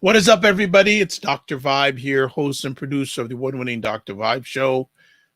What is up, everybody? It's Dr. Vibe here, host and producer of the award-winning Dr. Vibe Show,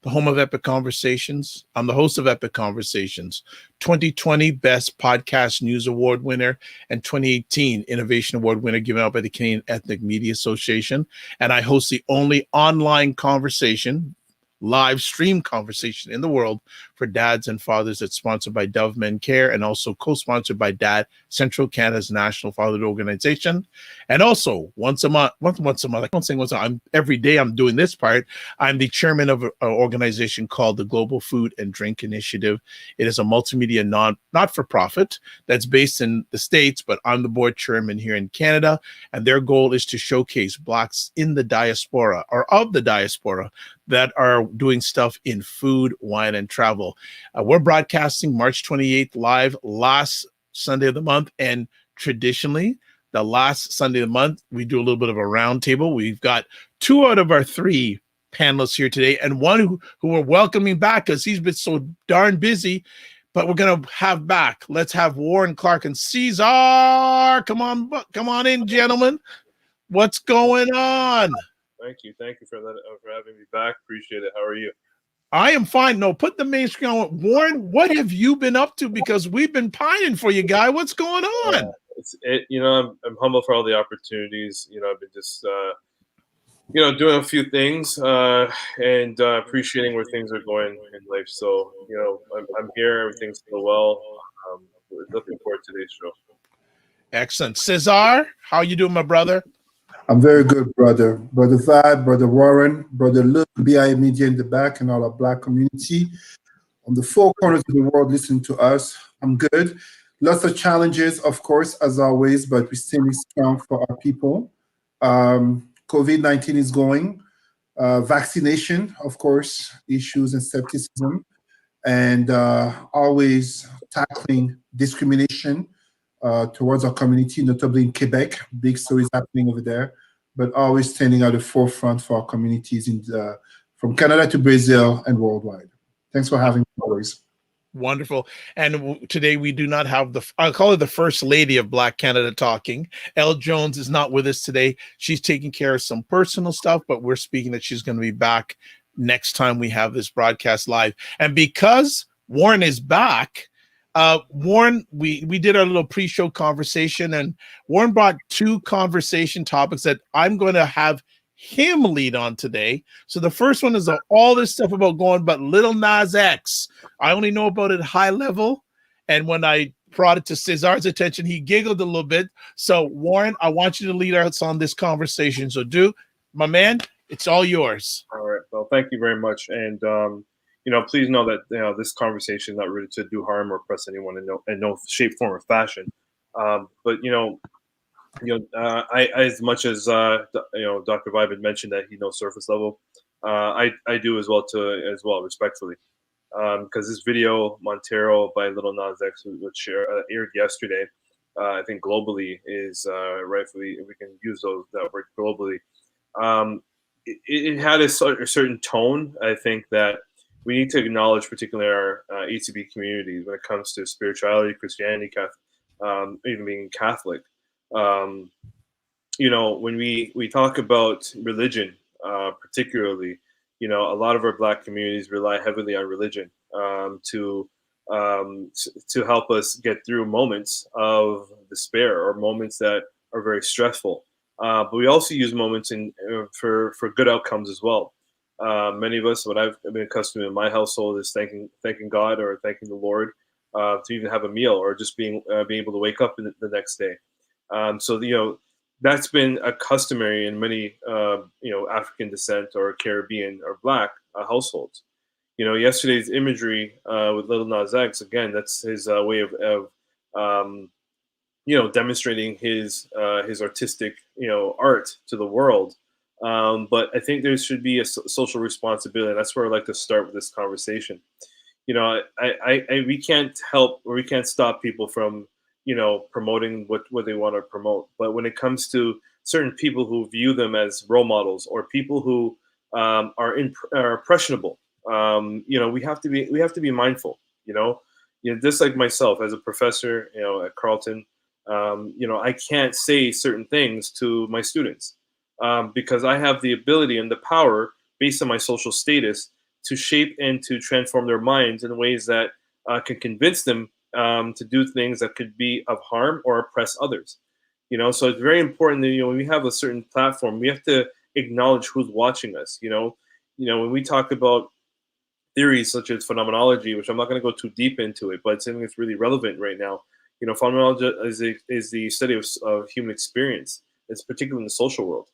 the home of Epic Conversations. I'm the host of Epic Conversations, 2020 Best Podcast News Award winner and 2018 Innovation Award winner given out by the Canadian Ethnic Media Association. And I host the only online conversation, live stream conversation in the world for dads and fathers that's sponsored by Dove Men Care and also co-sponsored by DAD, Central Canada's National Fatherhood Organization. And also once a month, I don't say once a month, every day I'm doing this part. I'm the chairman of an organization called the Global Food and Drink Initiative. It is a multimedia not-for-profit that's based in the States, but I'm the board chairman here in Canada. And their goal is to showcase Blacks in the diaspora or of the diaspora that are doing stuff in food, wine, and travel. We're broadcasting March 28th live last Sunday of the month. And traditionally, the last Sunday of the month, we do a little bit of a roundtable. We've got 2 out of our 3 panelists here today and one who we're welcoming back because he's been so darn busy. But we're going to have back. Let's have Warren Clark and Cesar. Come on in, gentlemen. What's going on? Thank you for having me back. Appreciate it. How are you? I am fine. No, put the main screen on. Warren, what have you been up to? Because we've been pining for you, guy. What's going on? I'm humble for all the opportunities. I've been just, doing a few things and appreciating where things are going in life. So, I'm here. Everything's still well. We're looking forward to today's show. Excellent. Cesar, how you doing, my brother? I'm very good, brother. Brother Vibe, Brother Warren, Brother Luke, BI Media in the back, and all our Black community on the 4 corners of the world listening to us. I'm good. Lots of challenges, of course, as always, but we're standing strong for our people. COVID-19 is going. Vaccination, of course, issues and skepticism, and always tackling discrimination towards our community, notably in Quebec. Big stories happening over there, but always standing at the forefront for our communities from Canada to Brazil and worldwide. Thanks for having me always. Wonderful. And today we do not have I'll call her the First Lady of Black Canada talking. Elle Jones is not with us today. She's taking care of some personal stuff, but we're speaking that she's going to be back next time we have this broadcast live. And because Warren is back, Warren, we did our little pre-show conversation, and Warren brought 2 conversation topics that I'm going to have him lead on today. So the first one is all this stuff about going, but little Nas X. I only know about it high level, and when I brought it to Cesar's attention, he giggled a little bit. So Warren, I want you to lead us on this conversation. So my man, it's all yours. All right. Well, thank you very much. And please know that this conversation is not really to do harm or oppress anyone in no shape, form, or fashion. But I as much as Dr. Vibe had mentioned that he knows surface level, I do as well, respectfully, because this video Montero by Little Nas X, which aired yesterday, I think globally is rightfully, we can use that word globally. It had a certain tone. I think that we need to acknowledge, particularly our ACB communities, when it comes to spirituality, Christianity, Catholic, even being Catholic. You know, when we talk about religion, particularly, you know, a lot of our Black communities rely heavily on religion to help us get through moments of despair or moments that are very stressful. But we also use moments for good outcomes as well. Many of us, what I've been accustomed to in my household is thanking God or thanking the Lord to even have a meal or just being able to wake up in the next day. So you know, that's been a customary in many you know, African descent or Caribbean or Black households. You know, yesterday's imagery with Little Nas X, again, that's his way of you know, demonstrating his artistic, you know, art to the world. But I think there should be a social responsibility. And that's where I'd like to start with this conversation. You know, we can't help or we can't stop people from, you know, promoting what they want to promote. But when it comes to certain people who view them as role models or people who are impressionable, you know, we have to be mindful. You know, just like myself as a professor, you know, at Carleton, you know, I can't say certain things to my students because I have the ability and the power, based on my social status, to shape and to transform their minds in ways that can convince them to do things that could be of harm or oppress others. You know, so it's very important that, you know, when we have a certain platform, we have to acknowledge who's watching us. You know, when we talk about theories such as phenomenology, which I'm not going to go too deep into it, but it's something that's really relevant right now. You know, phenomenology is the study of human experience. It's particularly in the social world,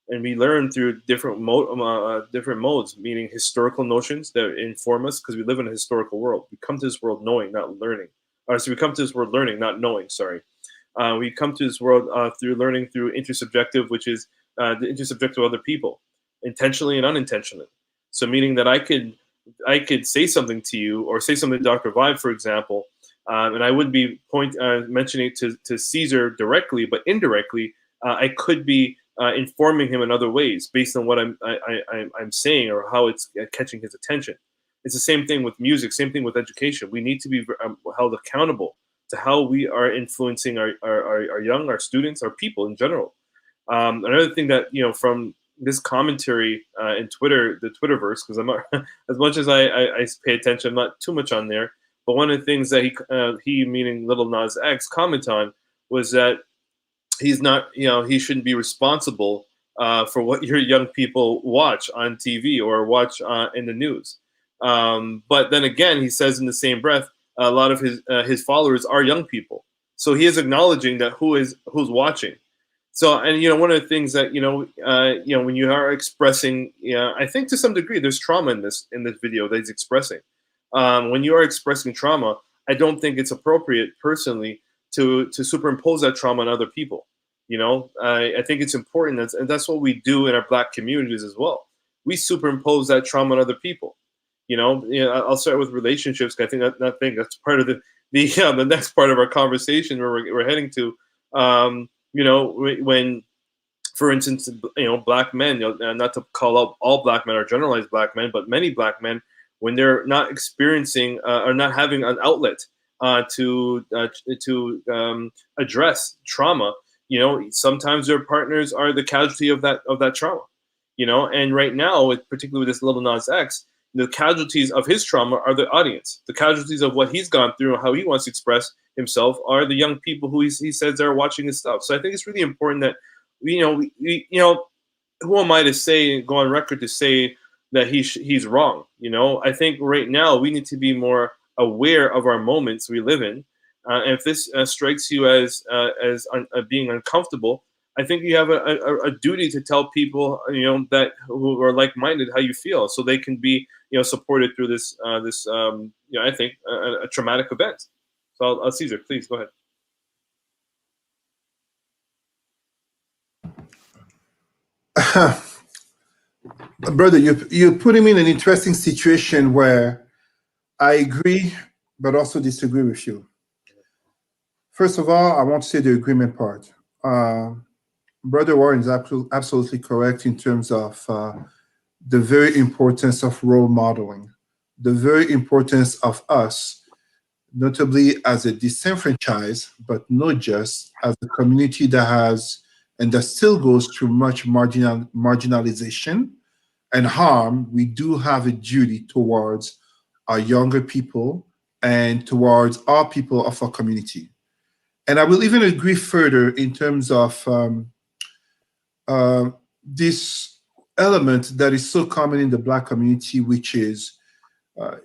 and we learn through different modes, meaning historical notions that inform us because we live in a historical world. We come to this world knowing, not learning. Or so we come to this world learning, not knowing. Sorry, we come to this world through learning through intersubjective, which is the intersubjective of other people, intentionally and unintentionally. So meaning that I could say something to you or say something to Dr. Vibe, for example, and I wouldn't be mentioning it to Caesar directly, but indirectly, I could be informing him in other ways based on what I'm saying or how it's catching his attention. It's the same thing with music, same thing with education. We need to be held accountable to how we are influencing our students, our people in general. Another thing that, you know, from this commentary in Twitter, the Twitterverse, because I'm not, as much as I pay attention, I'm not too much on there. But one of the things that he meaning Little Nas X, comment on was that he's not, you know, he shouldn't be responsible for what your young people watch on TV or watch in the news. But then again, he says in the same breath, a lot of his followers are young people. So he is acknowledging that who's watching. So, and, you know, one of the things that, you know, when you are expressing, I think to some degree there's trauma in this video that he's expressing. When you are expressing trauma, I don't think it's appropriate personally to superimpose that trauma on other people. You know, I think it's important, and that's what we do in our Black communities as well. We superimpose that trauma on other people. You know, I'll start with relationships. I think that's part of the next part of our conversation where we're heading to. You know, when, for instance, you know, Black men, you know, not to call out all Black men or generalize Black men, but many Black men, when they're not experiencing or not having an outlet to address trauma, you know, sometimes their partners are the casualty of that trauma. You know, and right now, particularly with this Little Nas X, the casualties of his trauma are the audience. The casualties of what he's gone through and how he wants to express himself are the young people who he says are watching his stuff. So I think it's really important that we who am I to say, go on record to say that he's wrong? You know, I think right now we need to be more aware of our moments we live in. And if this strikes you as being uncomfortable, I think you have a duty to tell people, you know, that who are like-minded how you feel, so they can be, you know, supported through this you know, I think a traumatic event. So Caesar, please go ahead. Brother, you're putting me in an interesting situation where I agree, but also disagree with you. First of all, I want to say the agreement part. Brother Warren is absolutely correct in terms of the very importance of role modeling. the very importance of us, notably as a disenfranchised, but not just, as a community that has and that still goes through much marginalization and harm. We do have a duty towards our younger people and towards our people of our community. And I will even agree further in terms of this element that is so common in the Black community, which is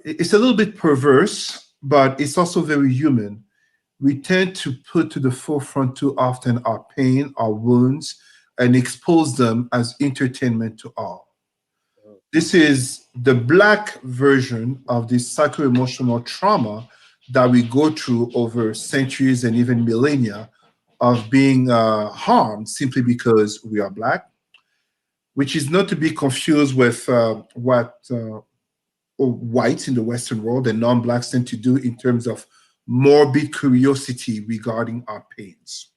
it's a little bit perverse, but it's also very human. We tend to put to the forefront too often our pain, our wounds, and expose them as entertainment to all. This is the Black version of this psycho-emotional trauma that we go through over centuries and even millennia of being harmed simply because we are Black, which is not to be confused with what whites in the Western world and non-Blacks tend to do in terms of morbid curiosity regarding our pains.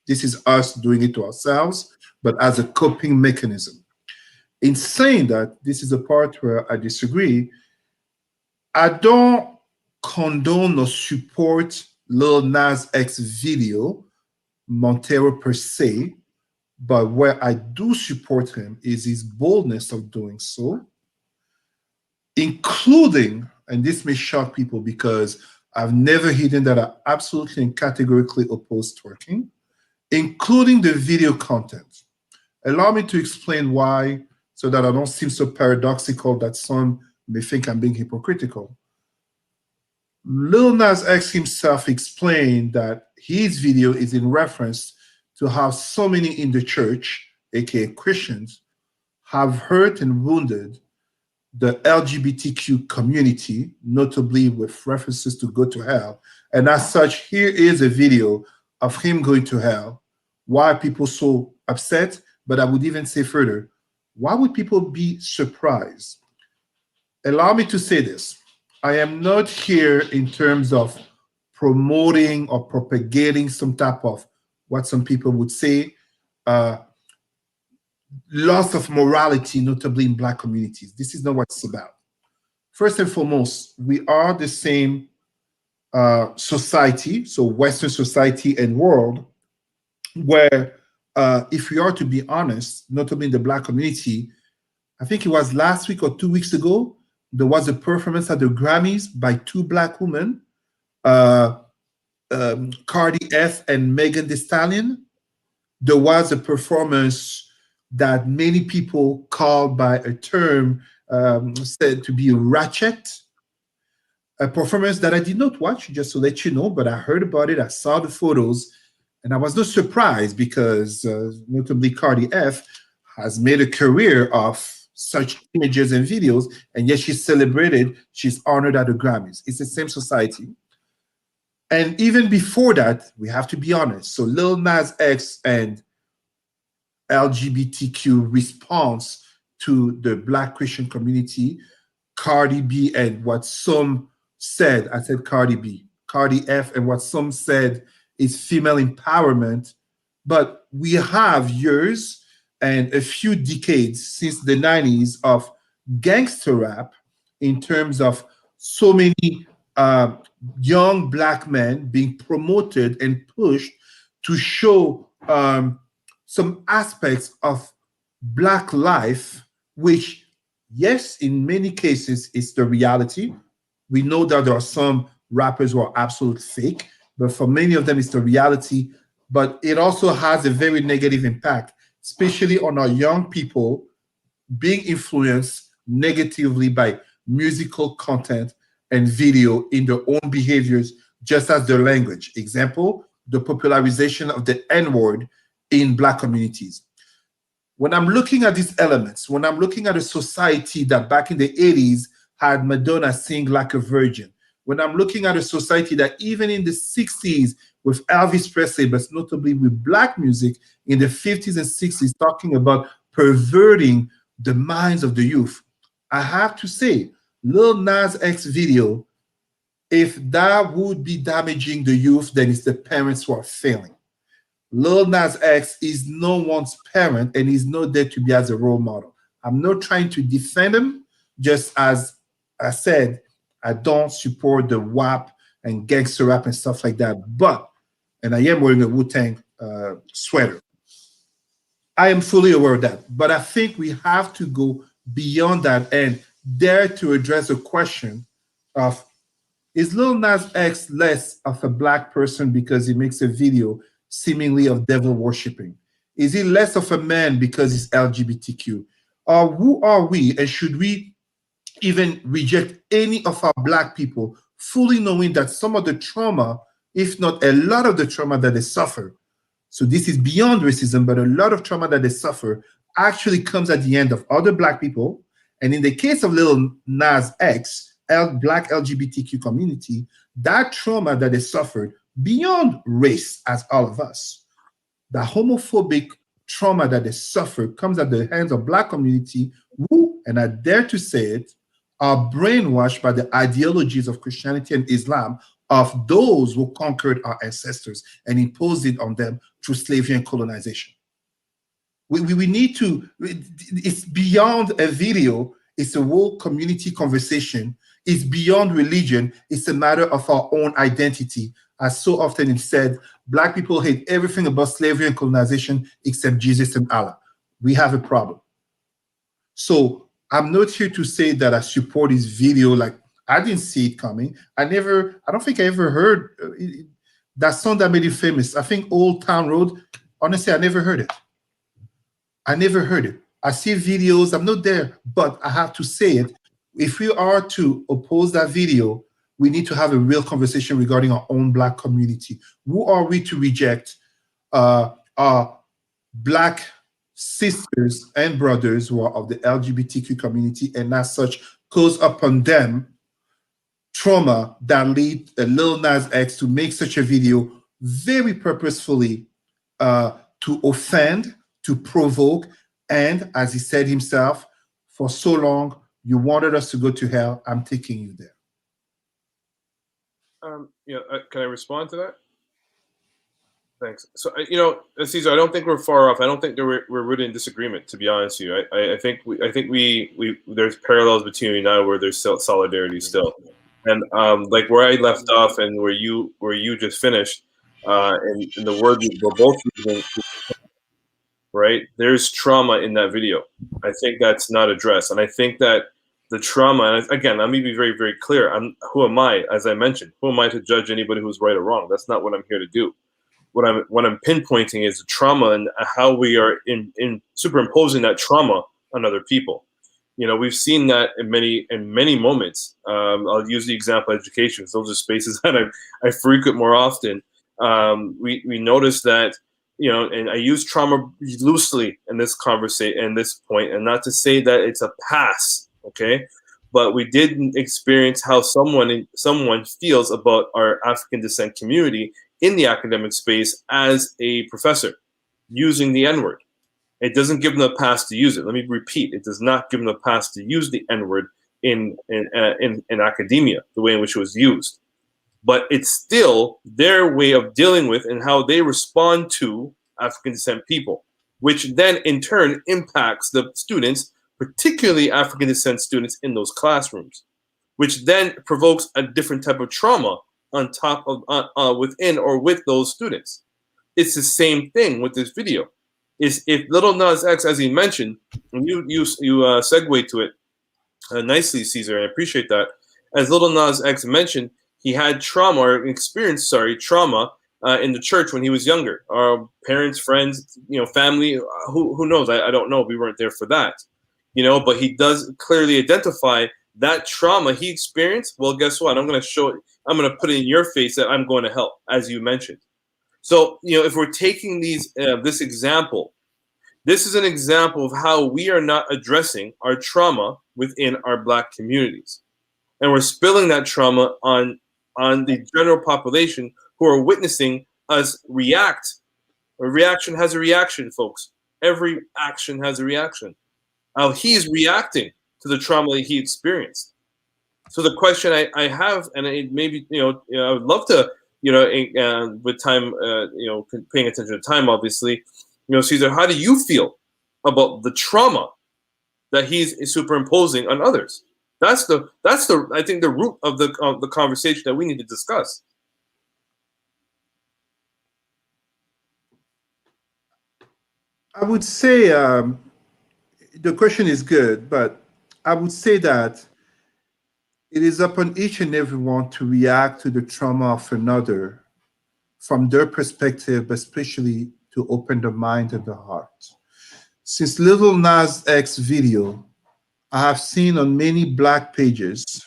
This is us doing it to ourselves, but as a coping mechanism. In saying that, this is the part where I disagree. I don't condone or support Lil Nas X video, Montero per se, but where I do support him is his boldness of doing so, including, and this may shock people because I've never hidden that I absolutely and categorically oppose twerking, including the video content. Allow me to explain why, so that I don't seem so paradoxical that some may think I'm being hypocritical. Lil Nas X himself explained that his video is in reference to how so many in the church, aka Christians, have hurt and wounded the LGBTQ community, notably with references to go to hell. And as such, here is a video of him going to hell. Why are people so upset? But I would even say further, why would people be surprised? Allow me to say this. I am not here in terms of promoting or propagating some type of what some people would say, loss of morality, notably in Black communities. This is not what it's about. First and foremost, we are the same society, so Western society and world, where if we are to be honest, notably in the Black community, I think it was last week or 2 weeks ago, there was a performance at the Grammys by two Black women, Cardi F and Megan Thee Stallion. There was a performance that many people called by a term said to be ratchet, a performance that I did not watch, just to let you know, but I heard about it, I saw the photos, and I was not surprised because notably Cardi F has made a career of such images and videos, and yet she's celebrated, she's honored at the Grammys. It's the same society. And even before that, we have to be honest. So Lil Nas X and LGBTQ response to the Black Christian community, Cardi B and what some said, I said Cardi B, Cardi F and what some said is female empowerment. But we have years and a few decades since the 90s of gangster rap in terms of so many young Black men being promoted and pushed to show some aspects of Black life, which, yes, in many cases, is the reality. We know that there are some rappers who are absolute fake, but for many of them, it's the reality. But it also has a very negative impact, especially on our young people being influenced negatively by musical content and video in their own behaviors, just as their language. Example, the popularization of the N-word in Black communities. When I'm looking at these elements, when I'm looking at a society that back in the 80s had Madonna sing like a virgin, when I'm looking at a society that even in the 60s with Elvis Presley, but notably with Black music in the 50s and 60s, talking about perverting the minds of the youth, I have to say, Lil Nas X video, if that would be damaging the youth, then it's the parents who are failing. Lil Nas X is no one's parent and he's not there to be as a role model. I'm not trying to defend him, just as I said, I don't support the WAP and gangster rap and stuff like that. But, and I am wearing a Wu-Tang sweater. I am fully aware of that. But I think we have to go beyond that and dare to address the question of, is Lil Nas X less of a black person because he makes a video seemingly of devil worshipping? Is he less of a man because he's LGBTQ? Or who are we, and should we even reject any of our black people, fully knowing that some of the trauma, if not a lot of the trauma that they suffer, so this is beyond racism, but a lot of trauma that they suffer actually comes at the end of other black people. And in the case of Lil Nas X, black LGBTQ community, that trauma that they suffered beyond race, as all of us, the homophobic trauma that they suffer comes at the hands of black community who, and I dare to say it, are brainwashed by the ideologies of Christianity and Islam of those who conquered our ancestors and imposed it on them through slavery and colonization. We need to, it's beyond a video, it's a whole community conversation. It's beyond religion, it's a matter of our own identity. As so often it's said, black people hate everything about slavery and colonization except Jesus and Allah. We have a problem. So I'm not here to say that I support this video. Like, I didn't see it coming. I don't think I ever heard that song that made it famous. I think Old Town Road. Honestly, I never heard it. I never heard it. I see videos, I'm not there, but I have to say it. If we are to oppose that video, we need to have a real conversation regarding our own black community. Who are we to reject our black sisters and brothers who are of the LGBTQ community, and as such cause upon them trauma that lead Lil Nas X to make such a video very purposefully to offend, to provoke, and as he said himself, for so long, you wanted us to go to hell, I'm taking you there. Can I respond to that? Thanks. So, Cesar, I don't think we're far off. I don't think we're really in disagreement, to be honest with you. I think we there's parallels between you now where there's solidarity still, and like where I left off and where you just finished, and the word we're both using, right? There's trauma in that video. I think that's not addressed, and I think that the trauma, and again, let me be very, very clear. Who am I? As I mentioned, who am I to judge anybody who's right or wrong? That's not what I'm here to do. What I'm pinpointing is the trauma and how we are in superimposing that trauma on other people. We've seen that in many moments. I'll use the example of education. Those are spaces that I frequent more often. We notice that, and I use trauma loosely in this conversation, in this point, and not to say that it's a pass, okay? But we did experience how someone feels about our African descent community in the academic space as a professor using the N-word. It doesn't give them a pass to use it. Let me repeat, it does not give them a pass to use the N-word in academia, the way in which it was used. But it's still their way of dealing with and how they respond to African descent people, which then in turn impacts the students, particularly African descent students in those classrooms, which then provokes a different type of trauma on top of within or with those students. It's the same thing with this video. Is if Lil Nas X, as he mentioned, and you segue to it nicely, Cesar, and I appreciate that. As Lil Nas X mentioned, he had trauma or experienced trauma in the church when he was younger. Parents, friends, family, who knows? I don't know. We weren't there for that, But he does clearly identify that trauma he experienced. Well, guess what? I'm going to show it. I'm going to put it in your face that I'm going to help, as you mentioned. So, if we're taking this example, this is an example of how we are not addressing our trauma within our Black communities. And we're spilling that trauma on the general population who are witnessing us react. A reaction has a reaction, folks. Every action has a reaction. How he's reacting to the trauma that he experienced. So the question I have, and it maybe, I would love to, with time, paying attention to time, obviously, Cesar, how do you feel about the trauma that he's superimposing on others? That's the I think the root of the conversation that we need to discuss. I would say the question is good, but I would say that it is upon each and every one to react to the trauma of another from their perspective, especially to open the mind and the heart. Since Little Nas X video, I have seen on many Black pages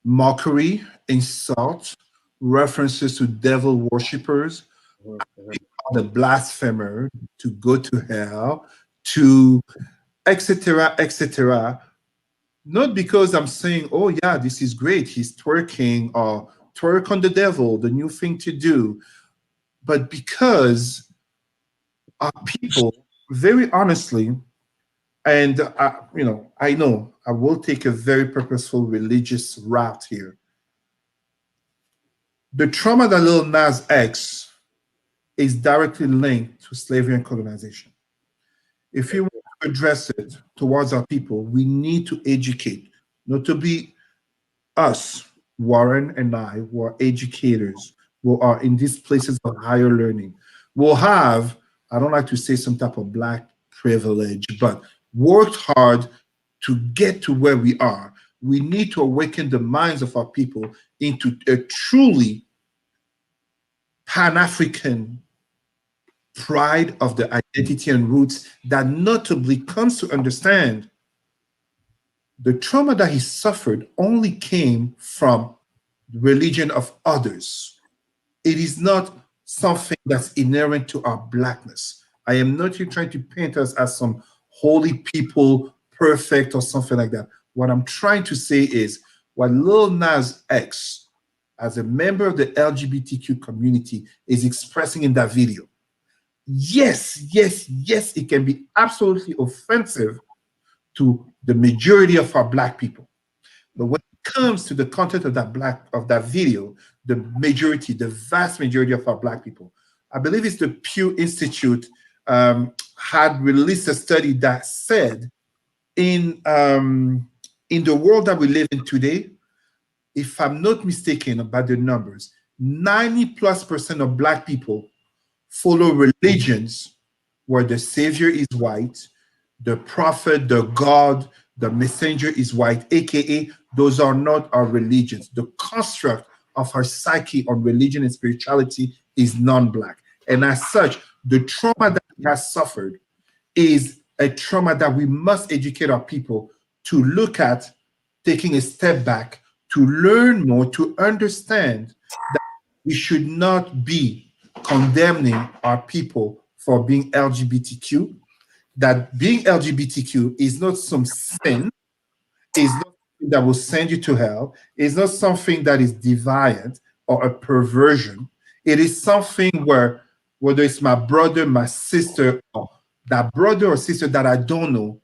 mockery, insult, references to devil worshippers, Mhm. the blasphemer, to go to hell, to etc., etc. Not because I'm saying, oh yeah, this is great, he's twerking, or twerk on the devil, the new thing to do, but because our people, very honestly, and I know I will take a very purposeful religious route here. The trauma that little Nas X is directly linked to slavery and colonization. If you want to address it towards our people, we need to educate, not to be us, Warren and I, who are educators, who are in these places of higher learning, will have, I don't like to say some type of Black privilege, but worked hard to get to where we are. We need to awaken the minds of our people into a truly Pan African pride of the identity and roots that notably comes to understand the trauma that he suffered only came from the religion of others. It is not something that's inherent to our Blackness. I am not here trying to paint us as some holy people, perfect or something like that. What I'm trying to say is what Lil Nas X, as a member of the LGBTQ community, is expressing in that video. Yes, yes, yes, it can be absolutely offensive to the majority of our Black people. But when it comes to the content of that video, the majority, the vast majority of our Black people, I believe it's the Pew Institute had released a study that said in the world that we live in today, if I'm not mistaken about the numbers, 90+% of Black people follow religions where the savior is white, the prophet, the God, the messenger is white, aka those are not our religions. The construct of our psyche on religion and spirituality is non-Black. And as such, the trauma that he has suffered is a trauma that we must educate our people to look at, taking a step back, to learn more, to understand that we should not be condemning our people for being LGBTQ, that being LGBTQ is not some sin, is not something that will send you to hell, is not something that is deviant or a perversion. It is something where, whether it's my brother, my sister, or that brother or sister that I don't know,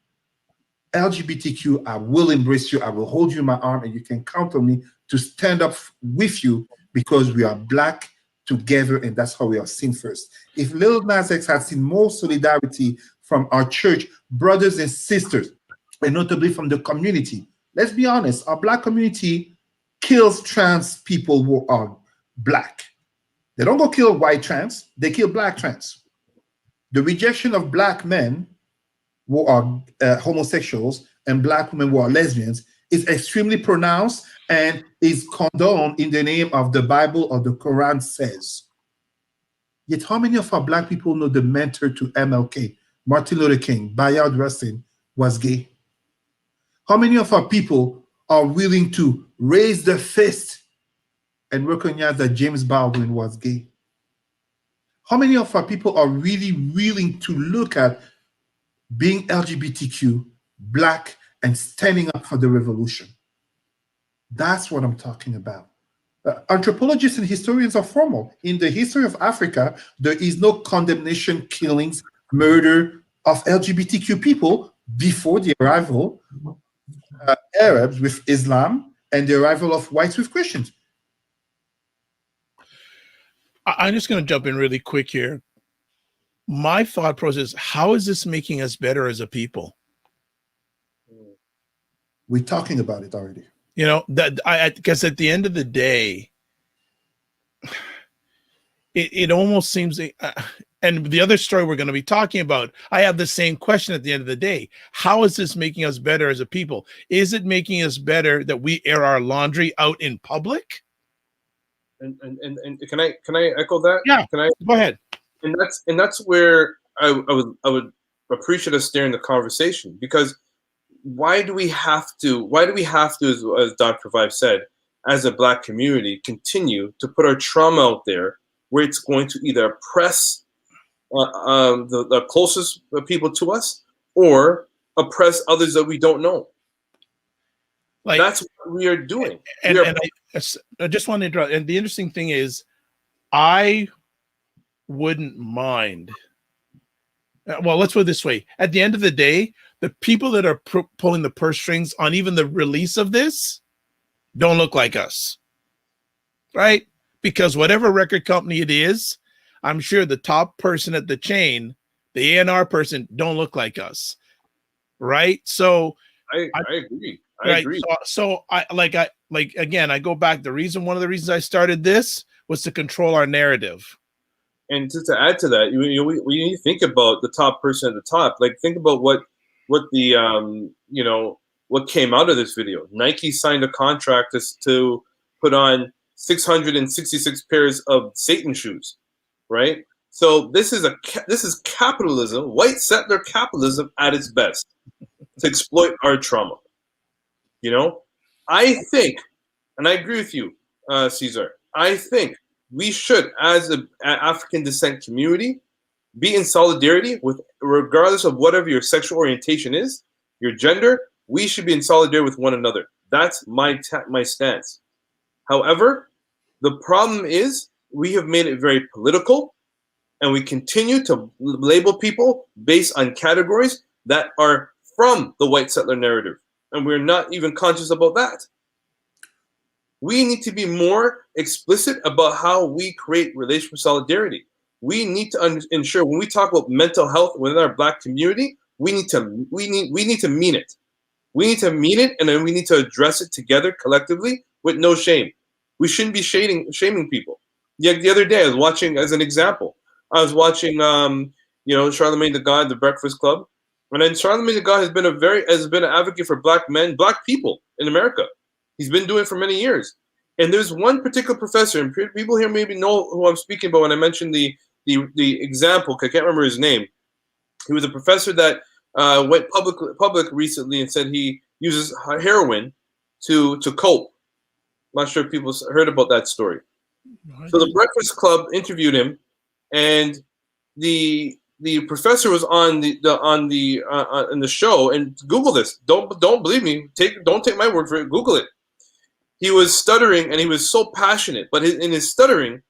LGBTQ, I will embrace you. I will hold you in my arm, and you can count on me to stand up with you because we are Black together, and that's how we are seen first. If Lil Nas X had seen more solidarity from our church brothers and sisters, and notably from the community, let's be honest, our Black community kills trans people who are Black. They don't go kill white trans, they kill Black trans. The rejection of Black men who are homosexuals and Black women who are lesbians is extremely pronounced and is condoned in the name of the Bible or the Quran says. Yet how many of our Black people know the mentor to MLK, Martin Luther King, Bayard Rustin, was gay? How many of our people are willing to raise their fist and recognize that James Baldwin was gay? How many of our people are really willing to look at being LGBTQ, Black, and standing up for the revolution? That's what I'm talking about. Anthropologists and historians are formal. In the history of Africa, there is no condemnation, killings, murder of LGBTQ people before the arrival of Arabs with Islam and the arrival of whites with Christians. I'm just going to jump in really quick here. My thought process, how is this making us better as a people? We're talking about it already. You know, that I because at the end of the day, it almost seems and the other story we're going to be talking about, I have the same question at the end of the day. How is this making us better as a people? Is it making us better that we air our laundry out in public? And can I echo that? Yeah. Can I go ahead? And that's where I would appreciate us steering the conversation, because why do we have to, as Dr. Vibe said, as a Black community, continue to put our trauma out there where it's going to either oppress the closest people to us or oppress others that we don't know? Like, that's what we are doing. And I just want to interrupt. And the interesting thing is, I wouldn't mind. Well, let's put it this way. At the end of the day, the people that are pulling the purse strings on even the release of this don't look like us, right? Because whatever record company it is, I'm sure the top person at the chain, the A&R person, don't look like us, right? So I agree. I agree. So I go back. One of the reasons I started this was to control our narrative. And to add to that, when you think about the top person at the top, like, think about what the what came out of this video. Nike signed a contract to put on 666 pairs of Satan shoes, right? So this is capitalism, white settler capitalism at its best, to exploit our trauma. I think, and I agree with you, Cesar, I think we should, as an African descent community, be in solidarity with, regardless of whatever your sexual orientation is, your gender, we should be in solidarity with one another. That's my stance. However, the problem is we have made it very political, and we continue to label people based on categories that are from the white settler narrative, and we're not even conscious about that. We need to be more explicit about how we create relational solidarity. We need to ensure, when we talk about mental health within our Black community, we need to mean it. We need to mean it, and then we need to address it together collectively with no shame. We shouldn't be shaming people. Yeah, the other day I was watching, as an example, Charlemagne the God, The Breakfast Club, and then Charlemagne the God has been an advocate for Black men, Black people in America. He's been doing it for many years. And there's one particular professor, and people here maybe know who I'm speaking about when I mentioned the example, because I can't remember his name. He was a professor that went public recently and said he uses heroin to cope. I'm not sure if people heard about that story. So the Breakfast Club interviewed him, and the professor was on the show. And Google this. Don't believe me. Don't take my word for it. Google it. He was stuttering, and he was so passionate. But in his stuttering,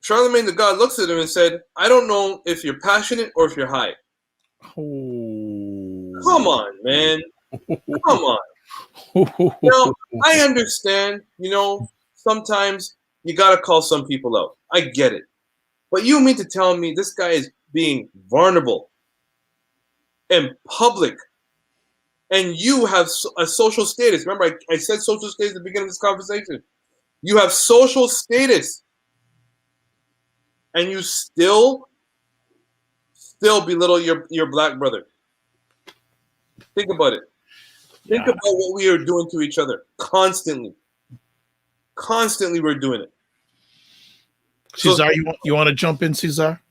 Charlemagne the God looks at him and said, "I don't know if you're passionate or if you're high." Oh. Come on, man. Come on. I understand, sometimes you got to call some people out. I get it. But you mean to tell me this guy is being vulnerable in public, and you have a social status? Remember, I said social status at the beginning of this conversation. You have social status, and you still belittle your Black brother. Think about it. Think about what we are doing to each other constantly. Constantly, we're doing it. Cesar, you want to jump in, Cesar?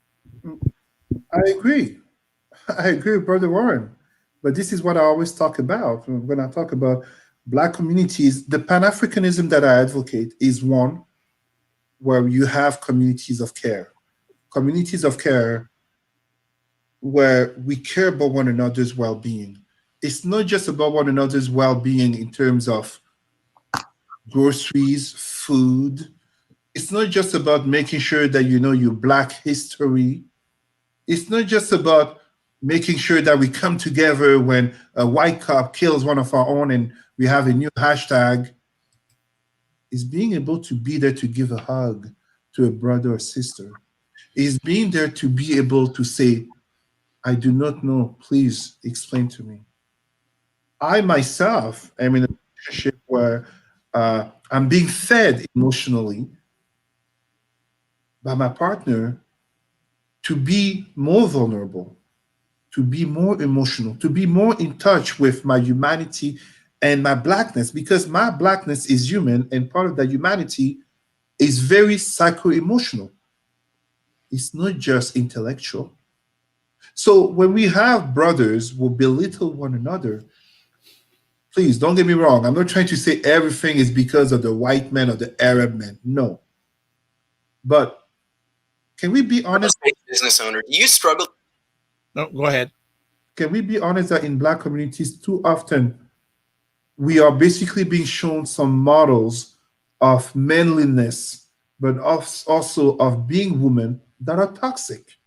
I agree with Brother Warren. But this is what I always talk about when I talk about Black communities. The Pan-Africanism that I advocate is one where you have communities of care. Communities of care where we care about one another's well-being. It's not just about one another's well-being in terms of groceries, food. It's not just about making sure that you know your Black history. It's not just about making sure that we come together when a white cop kills one of our own and we have a new hashtag. It's being able to be there to give a hug to a brother or sister. It's being there to be able to say, "I do not know, please explain to me." I myself am in a relationship where I'm being fed emotionally by my partner to be more vulnerable, to be more emotional, to be more in touch with my humanity and my blackness, because my blackness is human and part of that humanity is very psycho emotional. It's not just intellectual. So when we have brothers who belittle one another, please don't get me wrong. I'm not trying to say everything is because of the white man or the Arab man. No. But can we be honest? Business owner, do you struggle? No, go ahead. Can we be honest that in black communities, too often we are basically being shown some models of manliness, but also of being women that are toxic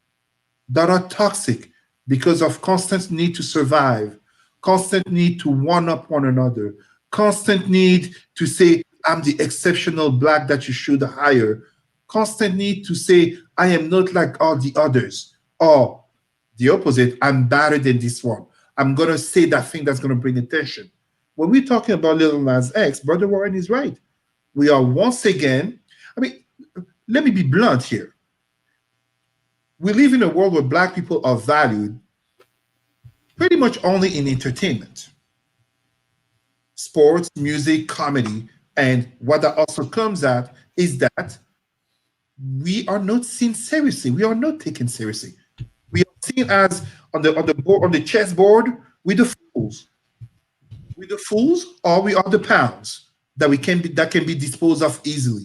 because of constant need to survive, constant need to one up one another, constant need to say, I'm the exceptional black that you should hire, constant need to say, I am not like all the others, or the opposite, I'm better than this one. I'm going to say that thing that's going to bring attention. When we're talking about Little Nas X, Brother Warren is right. We are once again, I mean, let me be blunt here. We live in a world where black people are valued pretty much only in entertainment, sports, music, comedy. And what that also comes at is that we are not seen seriously. We are not taken seriously. We are seen as on the chessboard with the fools. With the fools, or we are the pounds that can be disposed of easily.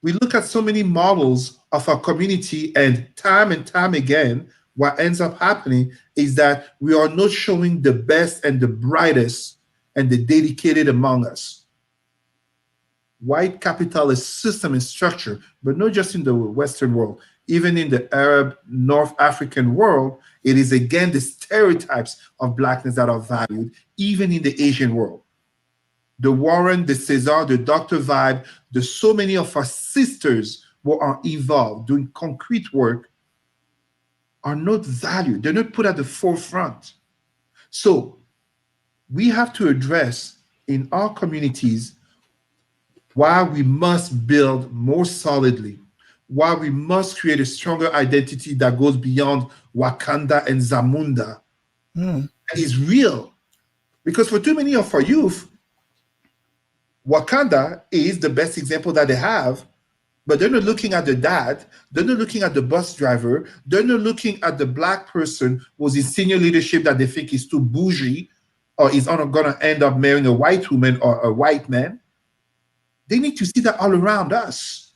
We look at so many models of our community, and time again, what ends up happening is that we are not showing the best and the brightest and the dedicated among us. White capitalist system and structure, but not just in the Western world, even in the Arab, North African world, it is again the stereotypes of blackness that are valued, even in the Asian world. The Warren, the Cesar, the Dr. Vibe, the so many of our sisters who are involved doing concrete work are not valued. They're not put at the forefront. So we have to address in our communities why we must build more solidly, why we must create a stronger identity that goes beyond Wakanda and Zamunda. That is real. Because for too many of our youth, Wakanda is the best example that they have, but they're not looking at the dad, they're not looking at the bus driver, they're not looking at the black person who's in senior leadership that they think is too bougie or is going to end up marrying a white woman or a white man. They need to see that all around us.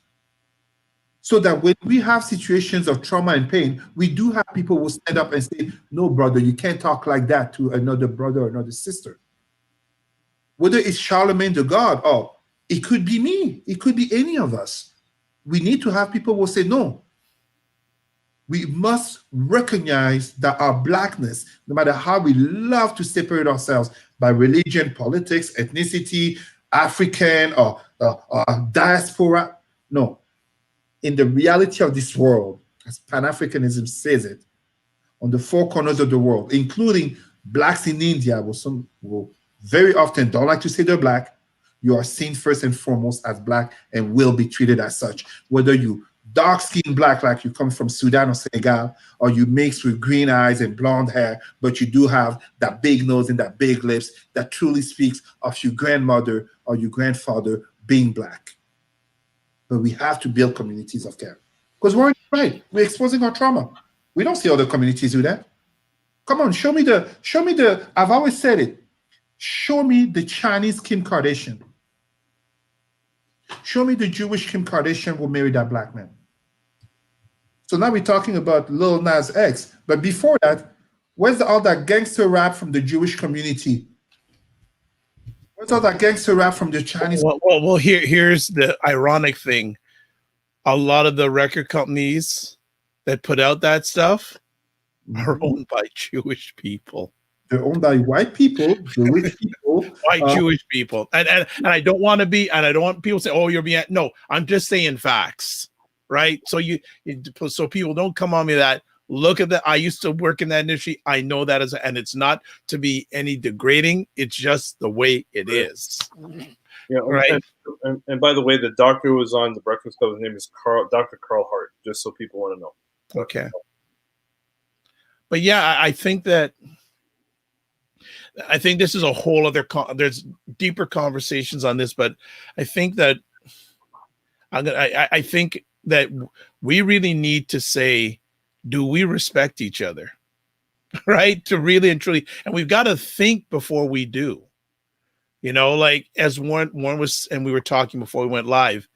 So that when we have situations of trauma and pain, we do have people who stand up and say, no, brother, you can't talk like that to another brother or another sister. Whether it's Charlemagne the God, or it could be me, it could be any of us. We need to have people who say, no, we must recognize that our blackness, no matter how we love to separate ourselves by religion, politics, ethnicity, African or diaspora, no. In the reality of this world, as Pan-Africanism says it, on the four corners of the world, including blacks in India, who very often don't like to say they're black, you are seen first and foremost as black and will be treated as such. Whether you dark-skinned black, like you come from Sudan or Senegal, or you mix with green eyes and blonde hair, but you do have that big nose and that big lips that truly speaks of your grandmother or your grandfather being black. But we have to build communities of care. Because we're right, we're exposing our trauma. We don't see other communities do that. Come on, show me the, I've always said it, show me the Chinese Kim Kardashian. Show me the Jewish Kim Kardashian who married that black man. So now we're talking about Lil Nas X. But before that, where's all that gangster rap from the Jewish community? Where's all that gangster rap from the Chinese? Well, here's the ironic thing. A lot of the record companies that put out that stuff are owned by Jewish people. They're owned by white people, the rich people. White Jewish people. And I don't want to be, and I don't want people to say, oh, you're being, no, I'm just saying facts, right? So so people don't come on me that, look at that. I used to work in that industry. I know that and it's not to be any degrading. It's just the way it is. Yeah, right. And by the way, the doctor who was on the Breakfast Club, his name is Dr. Carl Hart, just so people want to know. Okay. But yeah, I think this is a whole other, there's deeper conversations on this, but I think that I think that we really need to say, do we respect each other? Right? To really and truly, and we've got to think before we do. You know, like as Warren was, and we were talking before we went live,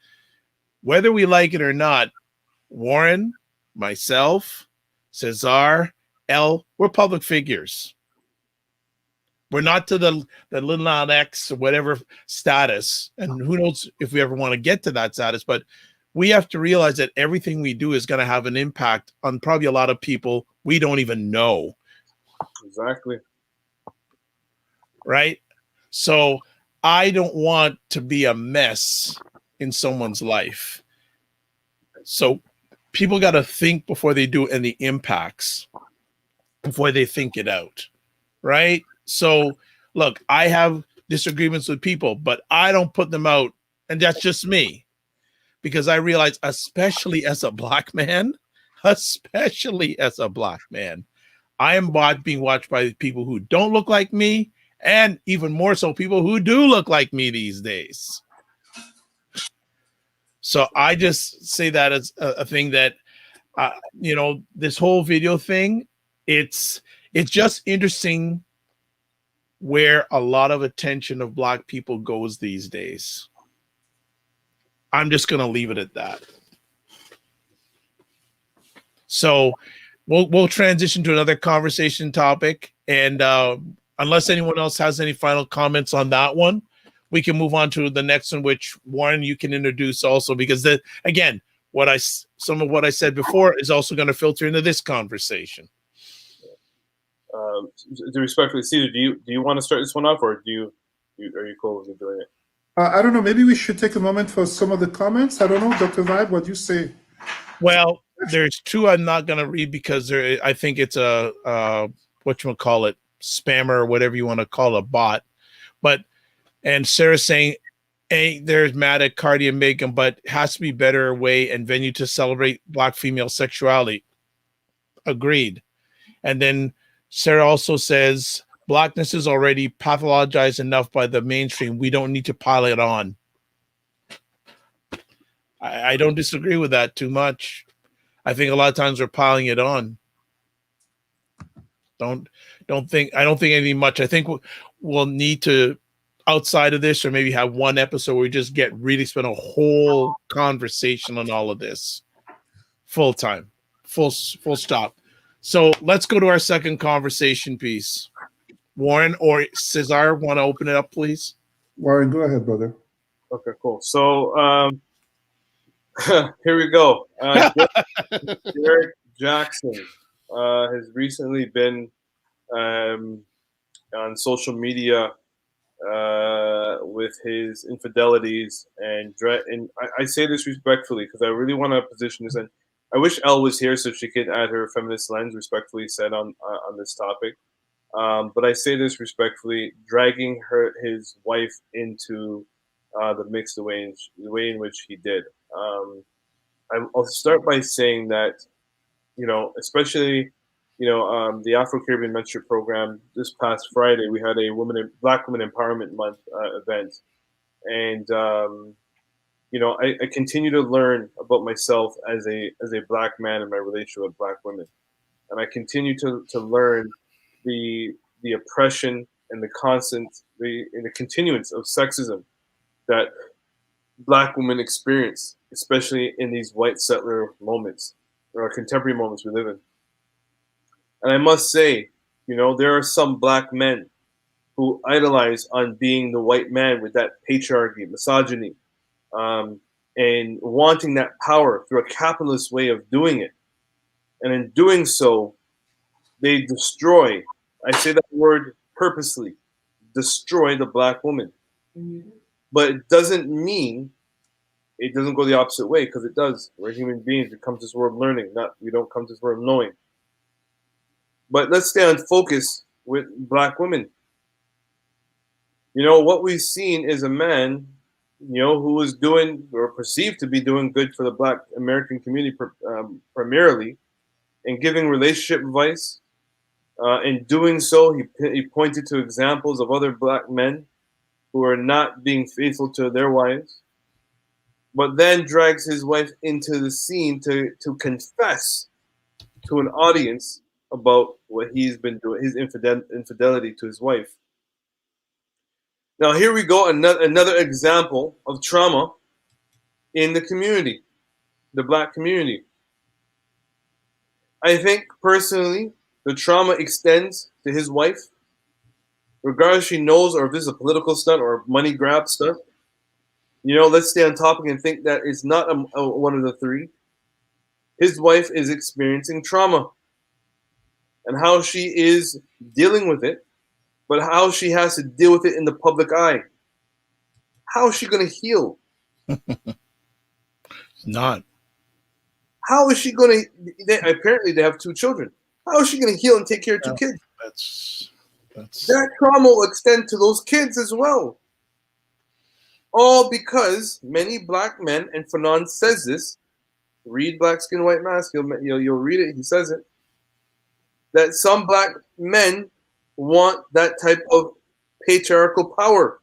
whether we like it or not, Warren, myself, Cesar, L, we're public figures. We're not to the little Nas X or whatever status, and who knows if we ever want to get to that status, but we have to realize that everything we do is going to have an impact on probably a lot of people we don't even know. Exactly. Right? So I don't want to be a mess in someone's life. So people got to think before they do, and the impacts before they think it out. Right? So look, I have disagreements with people, but I don't put them out. And that's just me, because I realize, especially as a black man, I am being watched by people who don't look like me, and even more so people who do look like me these days. So I just say that as a thing that, you know, this whole video thing, it's just interesting where a lot of attention of black people goes these days. I'm just going to leave it at that. So we'll transition to another conversation topic. And unless anyone else has any final comments on that one, we can move on to the next one, which Warren, you can introduce also, because again, some of what I said before is also going to filter into this conversation. To respectfully, Cedar, do you want to start this one off, or are you cool with me doing it? I don't know. Maybe we should take a moment for some of the comments. I don't know, Dr. Vibe, what do you say? Well, there's two I'm not going to read because I think it's a whatchamacallit, spammer or whatever you want to call a bot. And Sarah's saying, there's mad at Cardi and Megan, but has to be better way and venue to celebrate black female sexuality. Agreed. And then Sarah also says, blackness is already pathologized enough by the mainstream. We don't need to pile it on. I don't disagree with that too much. I think a lot of times we're piling it on. I don't think anything much. I think we'll need to, outside of this, or maybe have one episode where we just spend a whole conversation on all of this. Full time. Full stop. So let's go to our second conversation piece. Warren or Cesar, want to open it up, please? Warren, go ahead, brother. Okay, cool. So here we go. Derek Jackson has recently been on social media with his infidelities, and I say this respectfully because I really want to position this, and I wish Elle was here so she could add her feminist lens, respectfully said, on this topic. But I say this respectfully, dragging his wife into the mix the way in which he did. I'll start by saying that, you know, especially, you know, the Afro-Caribbean Mentorship Program, this past Friday, we had a Black Women Empowerment Month event. And, you know, I continue to learn about myself as a black man and my relationship with black women. And I continue to learn the oppression and the continuance of sexism that black women experience, especially in these white settler moments, or contemporary moments we live in. And I must say, you know, there are some black men who idolize on being the white man with that patriarchy, misogyny, and wanting that power through a capitalist way of doing it. And in doing so, they destroy, I say that word purposely, destroy the black woman. Mm-hmm. But it doesn't mean it doesn't go the opposite way, because it does. We're human beings. We come to this world learning, we don't come to this world knowing. But let's stay on focus with black women. You know, what we've seen is a man, you know, who is doing or perceived to be doing good for the black American community primarily, and giving relationship advice. In doing so, he pointed to examples of other black men who are not being faithful to their wives, but then drags his wife into the scene to confess to an audience about what he's been doing, his infidelity to his wife. Now, here we go, another example of trauma in the community, the black community. I think personally, the trauma extends to his wife, regardless if she knows or if this is a political stunt or a money grab stunt. You know, let's stay on topic and think that it's not one of the three. His wife is experiencing trauma, and how she is dealing with it, but how she has to deal with it in the public eye. How is she going to heal? Not. How is she going to? Apparently, they have 2 children. How is she going to heal and take care of 2 kids? That's That trauma will extend to those kids as well. All because many black men, and Fanon says this, read Black Skin, White Mask, you'll read it, he says it, that some black men want that type of patriarchal power,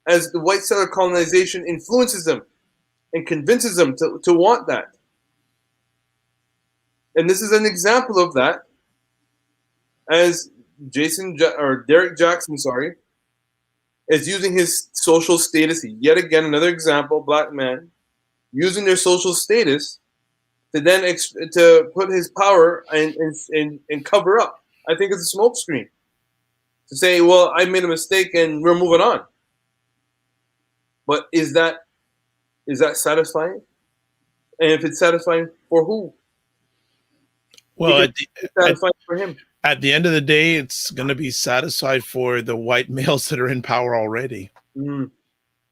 as the white settler colonization influences them and convinces them to want that. And this is an example of that, as Derek Jackson, is using his social status, yet again, another example, black man, using their social status to then to put his power and cover up. I think it's a smokescreen to say, well, I made a mistake and we're moving on. But is that satisfying? And if it's satisfying, for who? well it's satisfying for him. at the end of the day, it's going to be satisfied for the white males that are in power already. Mm.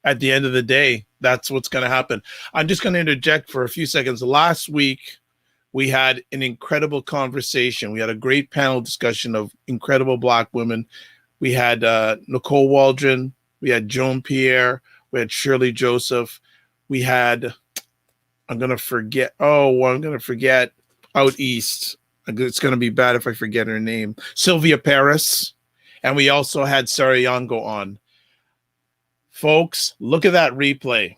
At the end of the day, that's what's going to happen. I'm just going to interject for a few seconds. Last week, we had an incredible conversation. We had a great panel discussion of incredible black women. We had Nicole Waldron. We had Joan Pierre. We had Shirley Joseph. We had, I'm going to forget out east. It's going to be bad if I forget her name. Sylvia Paris. And we also had Sarah Yango on. Folks, look at that replay,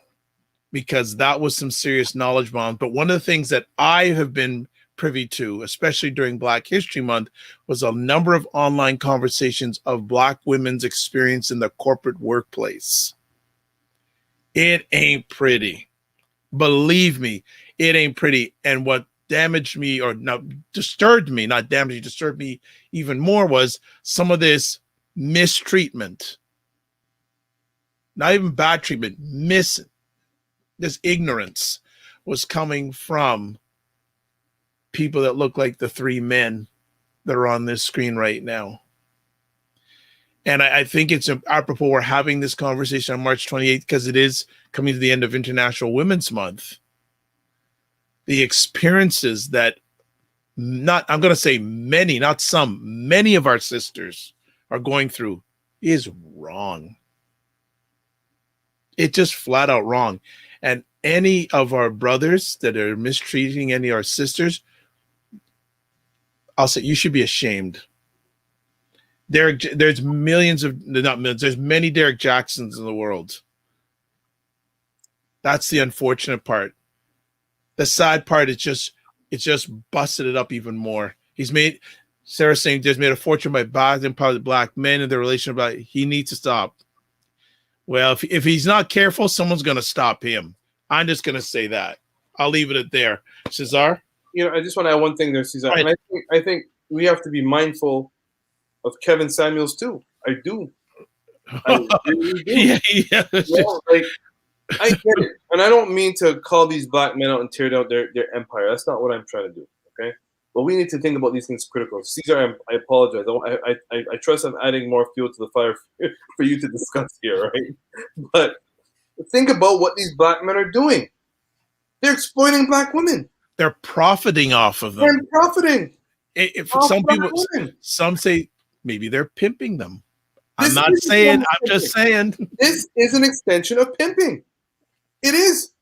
because that was some serious knowledge bomb. But one of the things that I have been privy to, especially during Black History Month, was a number of online conversations of black women's experience in the corporate workplace. It ain't pretty. Believe me, it ain't pretty. And what damaged me, or disturbed me even more, was some of this mistreatment. Not even bad treatment, this ignorance was coming from people that look like the 3 men that are on this screen right now. And I think it's apropos we're having this conversation on March 28th, because it is coming to the end of International Women's Month. The experiences that I'm going to say many, not some, many of our sisters are going through is wrong. It's just flat out wrong. And any of our brothers that are mistreating any of our sisters, I'll say you should be ashamed. There's millions of, not millions, there's many Derek Jacksons in the world. That's the unfortunate part. The sad part is it's just busted it up even more. Sarah's saying there's made a fortune by bashing black men and their relationship. He needs to stop. Well, if he's not careful, someone's going to stop him. I'm just going to say that. I'll leave it at there. Cesar? I just want to add one thing there, Cesar. Right. And I think we have to be mindful of Kevin Samuels too. I do. I really do. Yeah. I get it. And I don't mean to call these black men out and tear down their empire. That's not what I'm trying to do, okay? But we need to think about these things critical. Cesar, I apologize. I trust I'm adding more fuel to the fire for you to discuss here, right? But think about what these black men are doing. They're exploiting black women. They're profiting off of them. They're profiting. If All some black people, women. some say maybe they're pimping them. I'm This not is saying. pimping. I'm just saying. This is an extension of pimping. It is.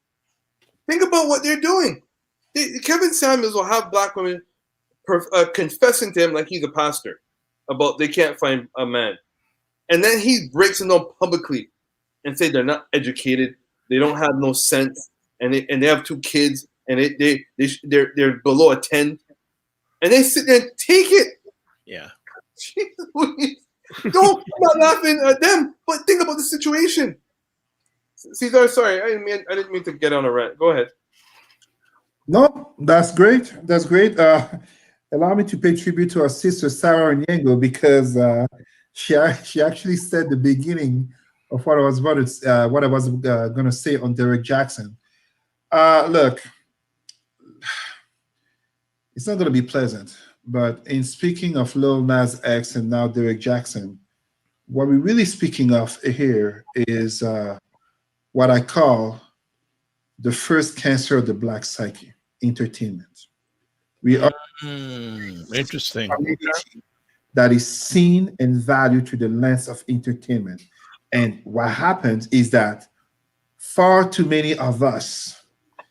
Think about what they're doing. Kevin Samuels will have black women confessing to him like he's a pastor about they can't find a man. And then he breaks them down publicly and say they're not educated, they don't have no sense, and they have 2 kids, and they're below a 10, and they sit there and take it. Yeah. Don't, I'm not laughing at them, but think about the situation. Cesar, sorry, I didn't mean to get on a rant. Go ahead. No, that's great. That's great. Allow me to pay tribute to our sister Sarah Onyengo because she actually said the beginning of what I was going to say on Derek Jackson. Look, it's not going to be pleasant, but in speaking of Lil Nas X and now Derek Jackson, what we're really speaking of here is what I call the first cancer of the black psyche: entertainment. We are Interesting. a community that is seen and valued through the lens of entertainment. And what happens is that far too many of us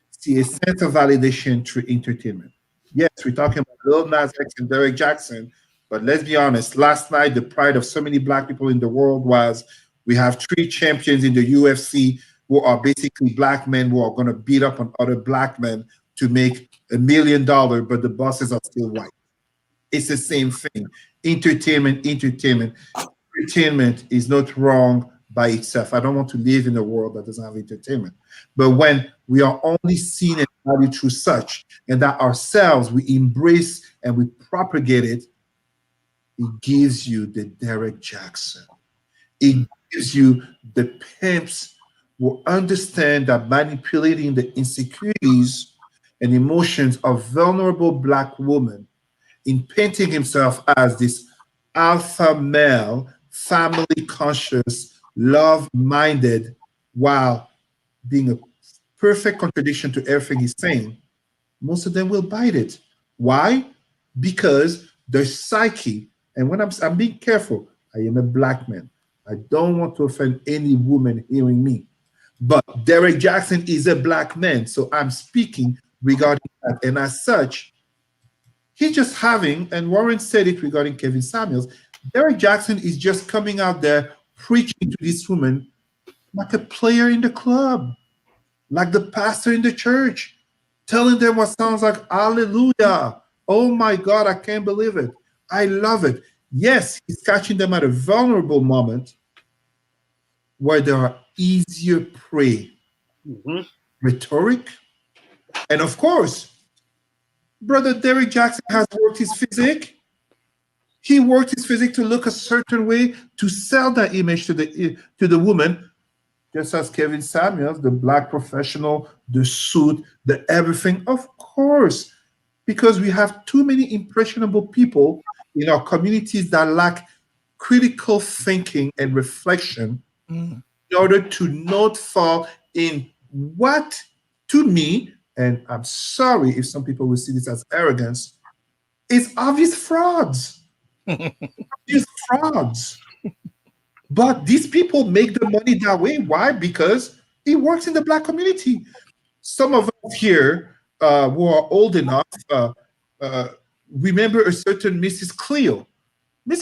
see a sense of validation through entertainment. Yes, we're talking about Lil Nas X and Derek Jackson, but let's be honest. Last night, the pride of so many black people in the world was we have 3 champions in the UFC who are basically black men who are going to beat up on other black men to make $1 million, but the bosses are still white. It's the same thing. Entertainment is not wrong by itself. I don't want to live in a world that doesn't have entertainment. But when we are only seen and valued through such, and that ourselves we embrace and we propagate it, it gives you the Derek Jackson. It gives you the pimps who understand that manipulating the insecurities and emotions of vulnerable black women in painting himself as this alpha male, family conscious, love minded, while being a perfect contradiction to everything he's saying, most of them will bite it. Why? Because their psyche, and when I'm being careful, I am a black man. I don't want to offend any woman hearing me. But Derek Jackson is a black man, so I'm speaking regarding that. And as such, he's just having, and Warren said it regarding Kevin Samuels, Derek Jackson is just coming out there preaching to this woman like a player in the club, like the pastor in the church, telling them what sounds like hallelujah. Oh my God, I can't believe it. I love it. Yes, he's catching them at a vulnerable moment where there are easier prey. Rhetoric. And of course, Brother Derek Jackson has worked his physique. He worked his physique to look a certain way to sell that image to the woman, just as Kevin Samuels, the black professional, the suit, the everything. Of course, because we have too many impressionable people in our communities that lack critical thinking and reflection in order to not fall in what, to me, and I'm sorry if some people will see this as arrogance, is obvious frauds. Obvious frauds. But these people make the money that way. Why? Because it works in the black community. Some of us here who are old enough remember a certain Mrs. Cleo.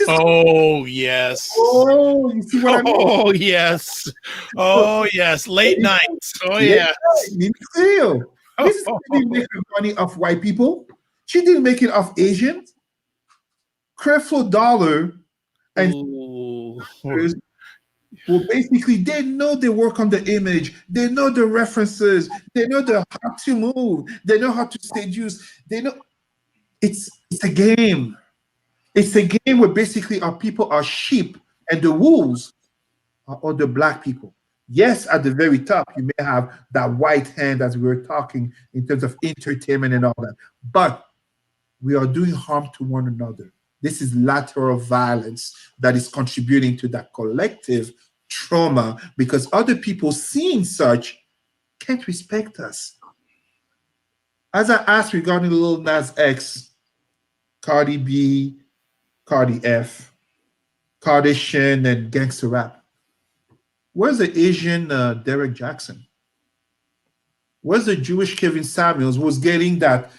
Oh yes. Oh, you see what I mean? Oh yes. Oh yes. Late nights. Oh yeah. Mrs. Cleo. Mrs. Cleo didn't make her money off white people. She didn't make it off Asians. Creflo Dollar and well, basically, they know they work on the image. They know the references. They know how to move. They know how to seduce. They know it's a game. It's a game where basically our people are sheep and the wolves are other black people. Yes, at the very top, you may have that white hand as we were talking in terms of entertainment and all that. But we are doing harm to one another. This is lateral violence that is contributing to that collective trauma because other people seeing such can't respect us. As I asked regarding Lil Nas X, Cardi B, Cardi F, Kardashian, and gangster rap. Where's the Asian Derek Jackson? Where's the Jewish Kevin Samuels who was getting that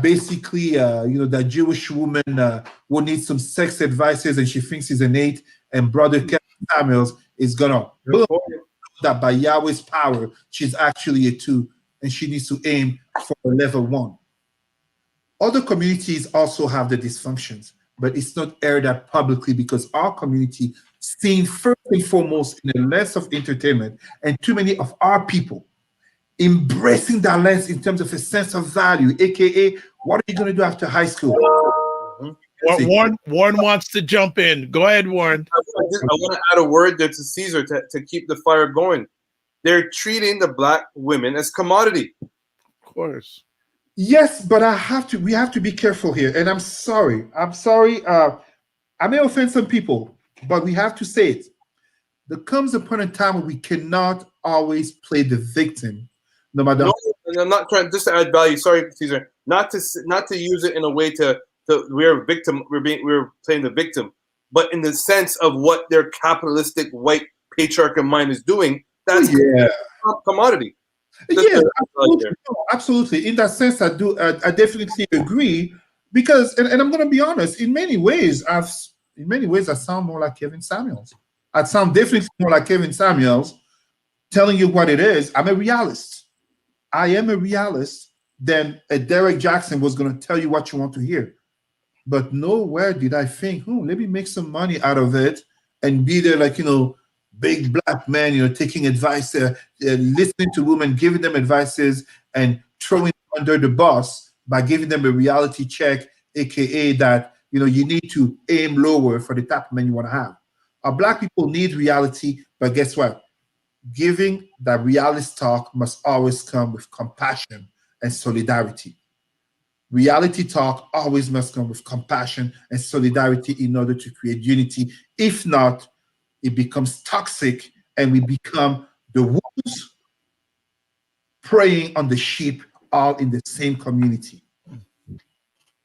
basically that Jewish woman who needs some sex advices and she thinks he's an 8, and brother Kevin Samuels is gonna boom, that by Yahweh's power she's actually a 2 and she needs to aim for a level 1. Other communities also have the dysfunctions, but it's not aired out publicly because our community seen first and foremost in the lens of entertainment, and too many of our people embracing that lens in terms of a sense of value, aka what are you going to do after high school? Warren wants to jump in. Go ahead, Warren. I want to add a word there to Caesar to keep the fire going. They're treating the black women as commodity. Of course. Yes, but we have to be careful here. And I'm sorry. I may offend some people, but we have to say it. There comes upon a time where we cannot always play the victim, no matter. No, I'm not trying just to add value. Sorry, Caesar. Not to use it in a way to we're a victim. We're playing the victim, but in the sense of what their capitalistic white patriarchal mind is doing. That's commodity. Yeah, absolutely. In that sense, I definitely agree because, and I'm going to be honest. In many ways, I sound more like Kevin Samuels. I sound definitely more like Kevin Samuels, telling you what it is. I'm a realist. I am a realist. Then a Derek Jackson was going to tell you what you want to hear. But nowhere did I think, let me make some money out of it and be there like, big black man, taking advice, listening to women, giving them advices and throwing them under the bus by giving them a reality check, aka that, you need to aim lower for the type of men you want to have. Our black people need reality, but guess what? Giving that reality talk must always come with compassion and solidarity. Reality talk always must come with compassion and solidarity in order to create unity. If not, it becomes toxic and we become the wolves preying on the sheep all in the same community.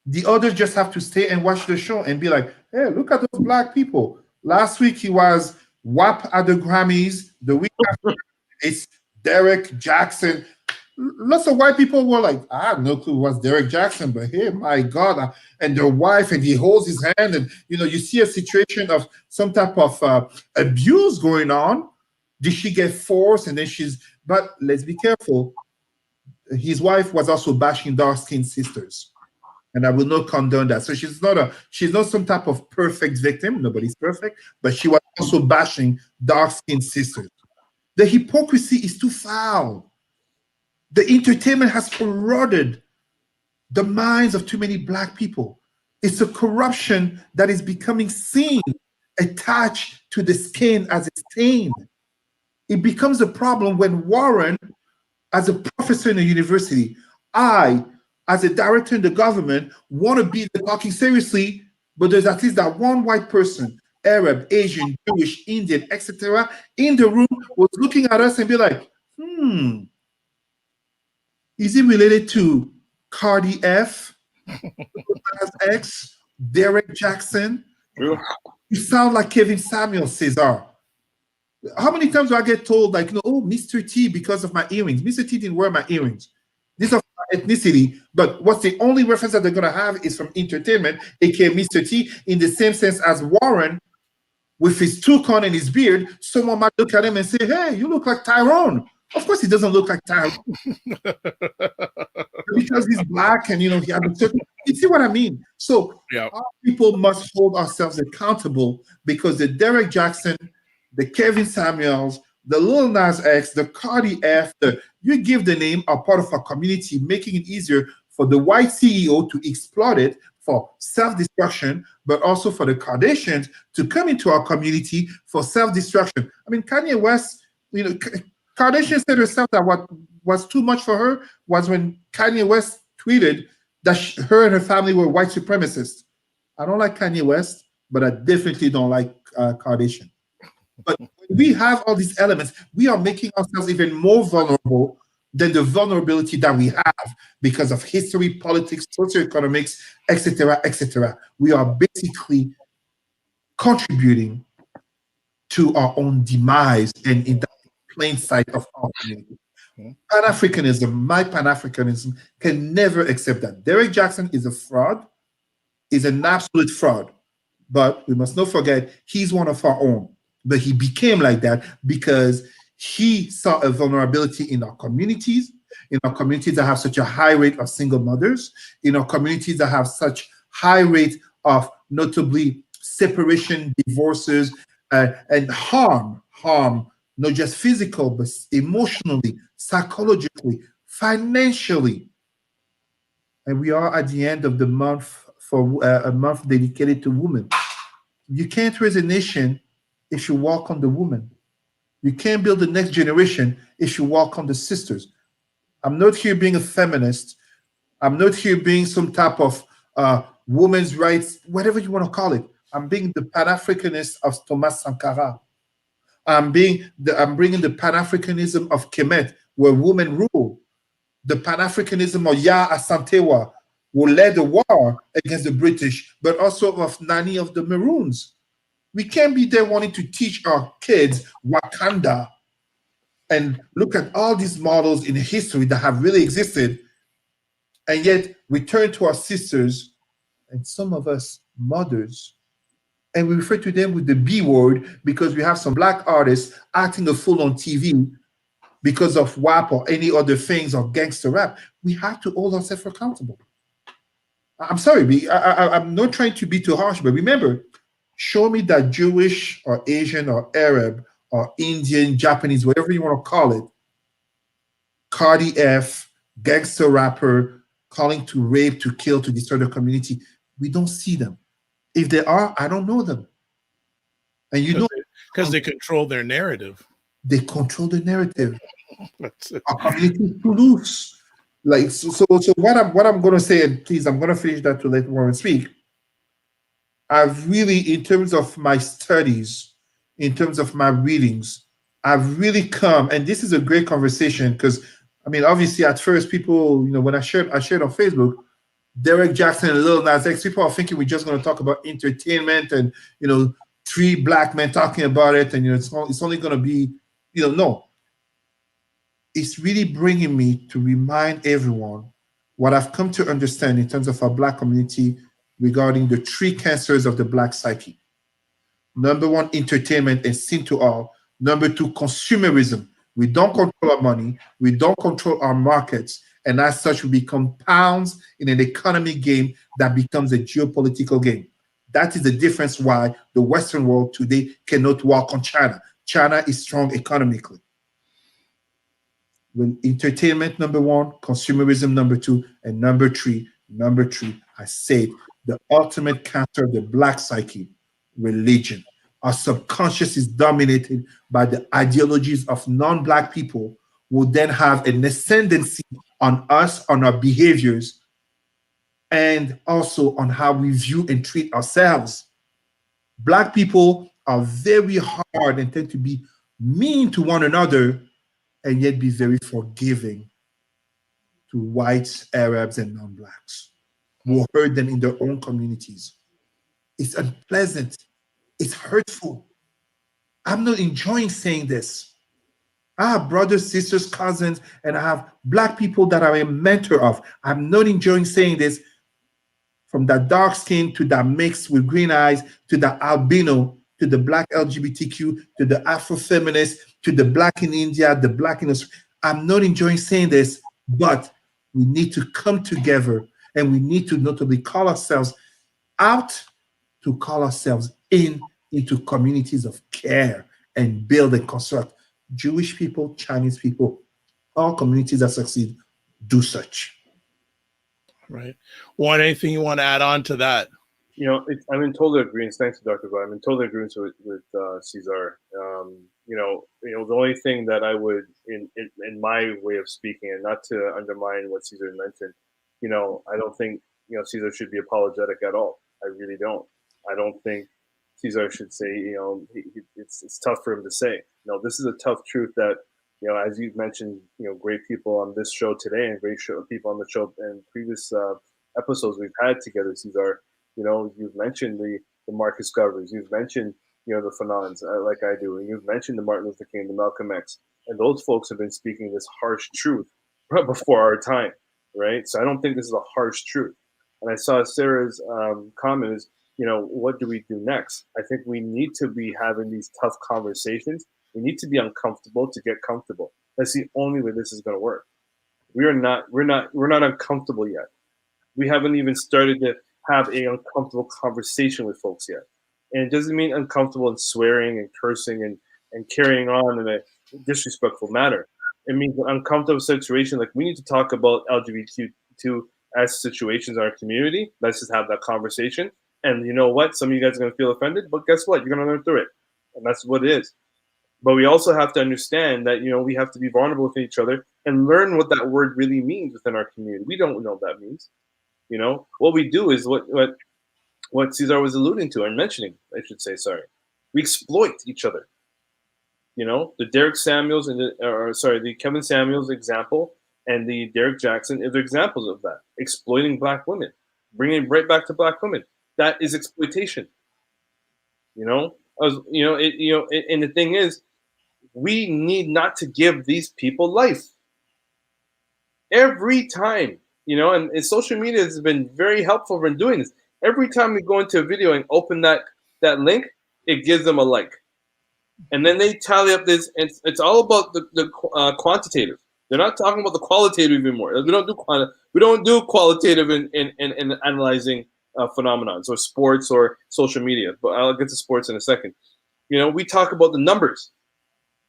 The others just have to stay and watch the show and be like, hey, look at those black people. Last week he was WAP at the Grammys. The week after it's Derek Jackson. Lots of white people were like, I have no clue what's Derek Jackson, but hey, my God, and their wife, and he holds his hand, and you see a situation of some type of abuse going on. Did she get forced? And then but let's be careful. His wife was also bashing dark-skinned sisters, and I will not condone that. So she's not some type of perfect victim. Nobody's perfect, but she was also bashing dark-skinned sisters. The hypocrisy is too foul. The entertainment has corroded the minds of too many black people. It's a corruption that is becoming seen, attached to the skin as a stain. It becomes a problem when Warren, as a professor in a university, I, as a director in the government, want to be talking seriously, but there's at least that one white person, Arab, Asian, Jewish, Indian, etc., in the room was looking at us and be like, is it related to Cardi F, Nas X, Derek Jackson? You sound like Kevin Samuels, Cesar. How many times do I get told, like, Mr. T because of my earrings? Mr. T didn't wear my earrings. These are my ethnicity, but what's the only reference that they're going to have is from entertainment, aka Mr. T, in the same sense as Warren, with his toucan and his beard. Someone might look at him and say, hey, you look like Tyrone. Of course, he doesn't look like Tyrone because he's black and he has a certain. You see what I mean? So our people must hold ourselves accountable because the Derek Jackson, the Kevin Samuels, the Lil Nas X, the Cardi F, you give the name are part of our community, making it easier for the white CEO to exploit it for self-destruction, but also for the Kardashians to come into our community for self-destruction. I mean, Kanye West, Kardashian said herself that what was too much for her was when Kanye West tweeted that her and her family were white supremacists. I don't like Kanye West, but I definitely don't like Kardashian. But when we have all these elements, we are making ourselves even more vulnerable than the vulnerability that we have because of history, politics, socioeconomics, etc., etc. We are basically contributing to our own demise and in the plain sight of our community. Pan-Africanism, my Pan-Africanism can never accept that. Derek Jackson is a fraud, is an absolute fraud. But we must not forget he's one of our own. But he became like that because he saw a vulnerability in our communities that have such a high rate of single mothers, in our communities that have such high rate of notably separation, divorces, and harm, not just physical, but emotionally, psychologically, financially. And we are at the end of the month for a month dedicated to women. You can't raise a nation if you walk on the woman. You can't build the next generation if you walk on the sisters. I'm not here being a feminist. I'm not here being some type of women's rights, whatever you want to call it. I'm being the Pan-Africanist of Thomas Sankara. I'm bringing the Pan-Africanism of Kemet, where women rule. The Pan-Africanism of Ya Asantewa, who led the war against the British, but also of Nani of the Maroons. We can't be there wanting to teach our kids Wakanda and look at all these models in history that have really existed, and yet we turn to our sisters and some of us mothers, and we refer to them with the B word because we have some black artists acting a fool on TV because of WAP or any other things or gangster rap. We have to hold ourselves accountable. I'm sorry, I'm not trying to be too harsh, but remember, show me that Jewish or Asian or Arab or Indian, Japanese, whatever you want to call it, Cardi F, gangster rapper, calling to rape, to kill, to destroy the community. We don't see them. If they are, I don't know them. And you know, because they control their narrative. They control the narrative. That's it. Our community is too loose. Like so what I'm gonna say, and please I'm gonna finish that to let Warren speak. I've really, in terms of my studies, in terms of my readings, I've really come, and this is a great conversation because I mean, obviously at first people, you know, when I shared on Facebook, Derek Jackson and Lil Nas X, people are thinking we're just going to talk about entertainment and, you know, three black men talking about it, and, you know, it's only going to be, you know, no. It's really bringing me to remind everyone what I've come to understand in terms of our black community regarding the three cancers of the black psyche. Number one, entertainment and sin to all. Number two, consumerism. We don't control our money. We don't control our markets. And as such, we become pawns in an economy game that becomes a geopolitical game. That is the difference why the Western world today cannot walk on China. China is strong economically. When entertainment, number one, consumerism, number two, and number three, I said, the ultimate cancer of the black psyche, religion. Our subconscious is dominated by the ideologies of non-black people who then have an ascendancy on us, on our behaviors, and also on how we view and treat ourselves. Black people are very hard and tend to be mean to one another and yet be very forgiving to whites, Arabs, and non-blacks who hurt them in their own communities. It's unpleasant. It's hurtful. I'm not enjoying saying this. I have brothers, sisters, cousins, and I have black people that I'm a mentor of. I'm not enjoying saying this, from that dark skin to that mixed with green eyes to the albino to the black LGBTQ to the Afro-feminist to the black in India, the black in Australia. I'm not enjoying saying this, but we need to come together and we need to notably call ourselves out, to call ourselves into communities of care and build and construct. Jewish people, Chinese people, all communities that succeed do such. Right. Want anything you want to add on to that? You know, I'm in total agreement. Thanks to Dr. Bob. I'm in total agreement with Cesar. You know, the only thing that I would, in my way of speaking, and not to undermine what Cesar mentioned, you know, I don't think, you know, Cesar should be apologetic at all. I really don't. I don't think Cesar should say, you know, it's tough for him to say. No, this is a tough truth that As you've mentioned, great people on this show today and people on the show and previous episodes we've had together, Cesar. You've mentioned the Marcus Garveys, you've mentioned, the Fanons, like I do, and you've mentioned the Martin Luther King, the Malcolm X, and those folks have been speaking this harsh truth before our time, right? So I don't think this is a harsh truth. And I saw Sarah's comment is, what do we do next? I think we need to be having these tough conversations. We need to be uncomfortable to get comfortable. That's the only way this is going to work. We're not uncomfortable yet. We haven't even started to have an uncomfortable conversation with folks yet. And it doesn't mean uncomfortable and swearing and cursing and carrying on in a disrespectful manner. It means an uncomfortable situation. Like, we need to talk about LGBTQ as situations in our community. Let's just have that conversation. And you know what? Some of you guys are going to feel offended, but guess what? You're going to learn through it. And that's what it is. But we also have to understand that, we have to be vulnerable with each other and learn what that word really means within our community. We don't know what that means. What we do is what Cesar was alluding to and mentioning, I should say, sorry. We exploit each other. The Derek Samuels the Kevin Samuels example and the Derek Jackson is examples of that. Exploiting Black women, bringing it right back to Black women. That is exploitation. And the thing is, we need not to give these people life. Every time, and social media has been very helpful in doing this. Every time we go into a video and open that link, it gives them a like. And then they tally up this, and it's all about the quantitative. They're not talking about the qualitative anymore. We don't do qualitative in analyzing phenomenons or sports or social media. But I'll get to sports in a second. We talk about the numbers.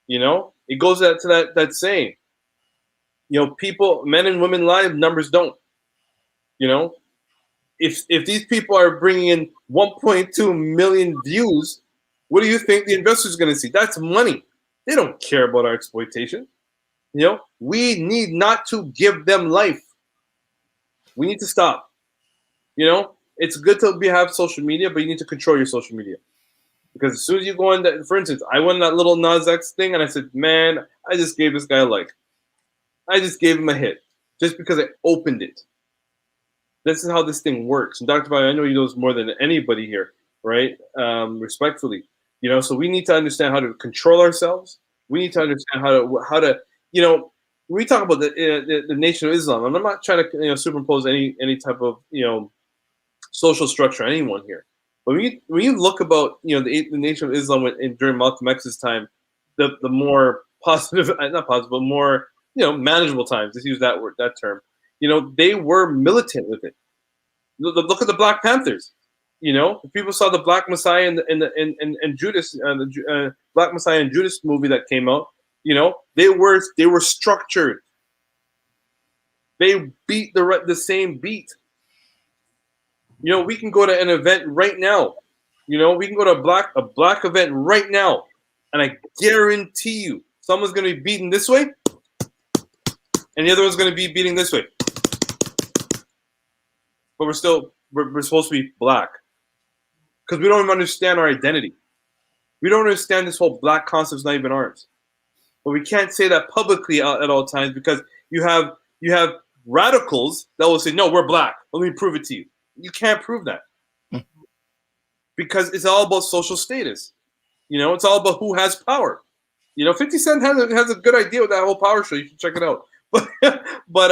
It goes to that saying. People, men and women lie, numbers don't. If these people are bringing in 1.2 million views, what do you think the investors are going to see? That's money. They don't care about our exploitation. We need not to give them life. We need to stop. It's good to have social media, but you need to control your social media. Because as soon as you go on that, for instance, I went on that little Nas X thing and I said, man, I just gave this guy a like. I just gave him a hit just because I opened it. This is how this thing works. And Dr. Valle, I know he knows more than anybody here, right? Respectfully, so we need to understand how to control ourselves. We need to understand how to when we talk about the Nation of Islam, and I'm not trying to superimpose any type of social structure on anyone here. But when you look about the Nation of Islam during Malcolm X's time, the more positive, not positive, but more manageable times. Let's use that term. They were militant with it. Look at the Black Panthers. If people saw the Black Messiah and Judas, the Black Messiah and Judas movie that came out, they were structured. They beat the same beat. We can go to an event right now. We can go to a black event right now, and I guarantee you, someone's going to be beaten this way, and the other one's going to be beating this way. But we're supposed to be black because we don't even understand our identity. We don't understand this whole black concept's not even ours. But we can't say that publicly at all times because you have radicals that will say, no, we're black. Let me prove it to you. You can't prove that because it's all about social status. It's all about who has power. 50 Cent has a good idea with that whole power show. You should check it out. But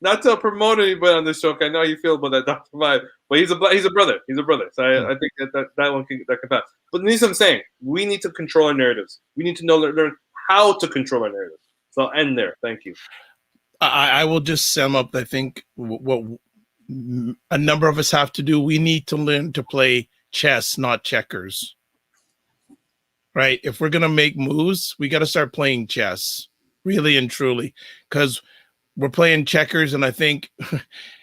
not to promote anybody on this show. I know how you feel about that Dr. Vibe, but he's a brother. He's a brother. So I think that one can pass. But this is what I'm saying. We need to control our narratives. We need to learn how to control our narratives. So I'll end there. Thank you. I will just sum up. I think what a number of us have to do. We need to learn to play chess, not checkers. Right? If we're gonna make moves, we got to start playing chess. Really and truly, because we're playing checkers, and I think,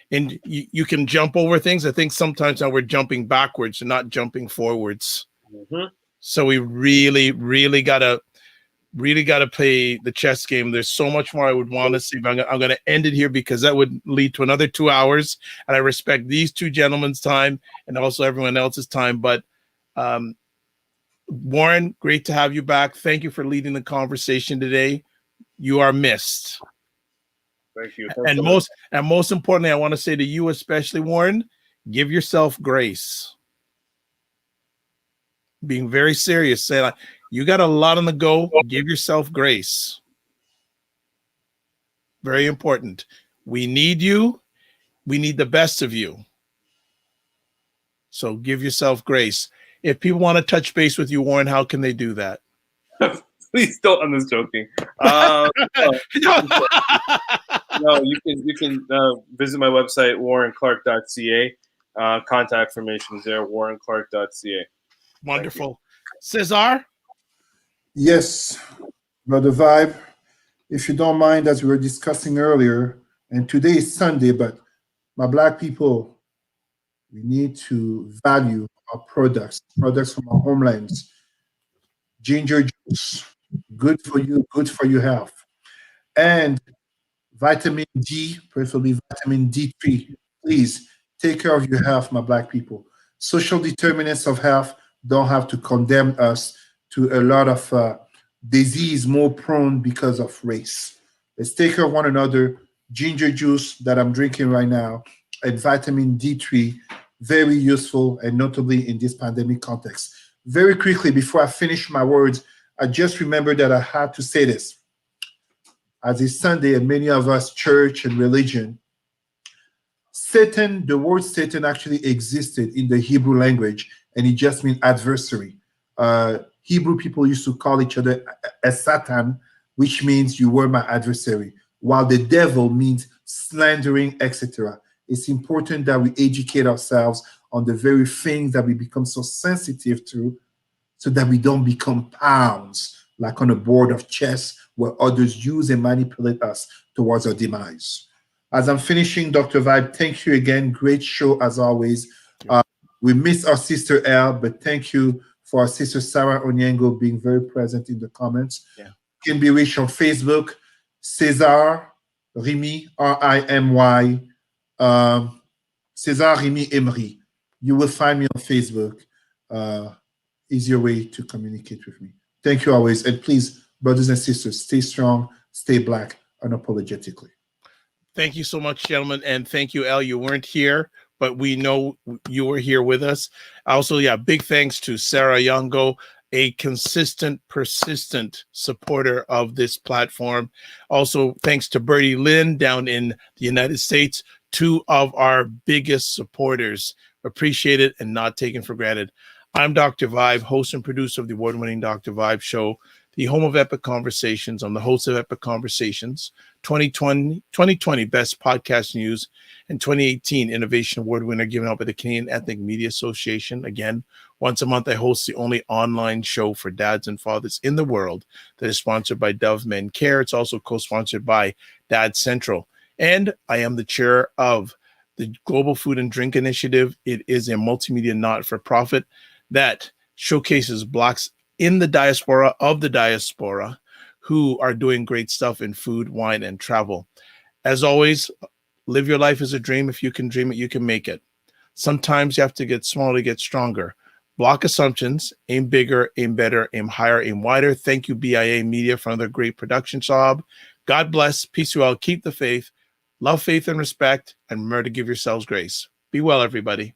and you can jump over things. I think sometimes now we're jumping backwards and not jumping forwards. Mm-hmm. So we really gotta play the chess game. There's so much more I would want to say, but I'm gonna end it here because that would lead to another 2 hours. And I respect these two gentlemen's time and also everyone else's time, but Warren, great to have you back. Thank you for leading the conversation today. You are missed. Thank you. And most importantly, I want to say to you, especially Warren, give yourself grace. Being very serious, say like you got a lot on the go. Give yourself grace. Very important. We need you. We need the best of you. So give yourself grace. If people want to touch base with you, Warren, how can they do that? Please don't. I'm just joking. No, you can visit my website, warrenclark.ca. Contact information is there, warrenclark.ca. Wonderful. Cesar? Yes, Brother Vibe, if you don't mind, as we were discussing earlier, and today is Sunday, but my Black people, we need to value our products from our homelands. Ginger juice, good for you, good for your health. And vitamin D, preferably vitamin D3. Please take care of your health, my Black people. Social determinants of health don't have to condemn us to a lot of disease more prone because of race. Let's take care of one another. Ginger juice that I'm drinking right now and vitamin D3, very useful and notably in this pandemic context. Very quickly, before I finish my words, I just remembered that I had to say this. As it's Sunday, and many of us, church and religion, Satan, the word Satan actually existed in the Hebrew language, and it just means adversary. Hebrew people used to call each other a Satan, which means you were my adversary, while the devil means slandering, etc. It's important that we educate ourselves on the very things that we become so sensitive to so that we don't become pawns like on a board of chess where others use and manipulate us towards our demise. As I'm finishing, Dr. Vibe, thank you again. Great show as always. We miss our sister Elle, but thank you for our sister Sarah Onyango being very present in the comments. Yeah. Can be reached on Facebook, Cesar Remy, R-I-M-Y, Cesar Remy Emery. You will find me on Facebook. Easier way to communicate with me. Thank you always. And please, brothers and sisters, stay strong, stay Black unapologetically. Thank you so much, gentlemen. And thank you, El. You weren't here, but we know you were here with us. Also, big thanks to Sarah Yongo, a consistent, persistent supporter of this platform. Also, thanks to Bertie Lynn down in the United States, two of our biggest supporters. Appreciate it and not taken for granted. I'm Dr. Vibe, host and producer of the award-winning Dr. Vibe Show, the home of Epic Conversations. I'm the host of Epic Conversations, 2020 Best Podcast News, and 2018 Innovation Award winner given out by the Canadian Ethnic Media Association. Again, once a month, I host the only online show for dads and fathers in the world that is sponsored by Dove Men Care. It's also co-sponsored by Dad Central. And I am the chair of the Global Food and Drink Initiative. It is a multimedia not-for-profit that showcases Blacks in the diaspora of the diaspora who are doing great stuff in food, wine, and travel. As always, live your life as a dream. If you can dream it, you can make it. Sometimes you have to get small to get stronger. Block assumptions, aim bigger, aim better, aim higher, aim wider. Thank you, BIA Media, for another great production job. God bless. Peace you all. Keep the faith. Love, faith, and respect. And remember to give yourselves grace. Be well, everybody.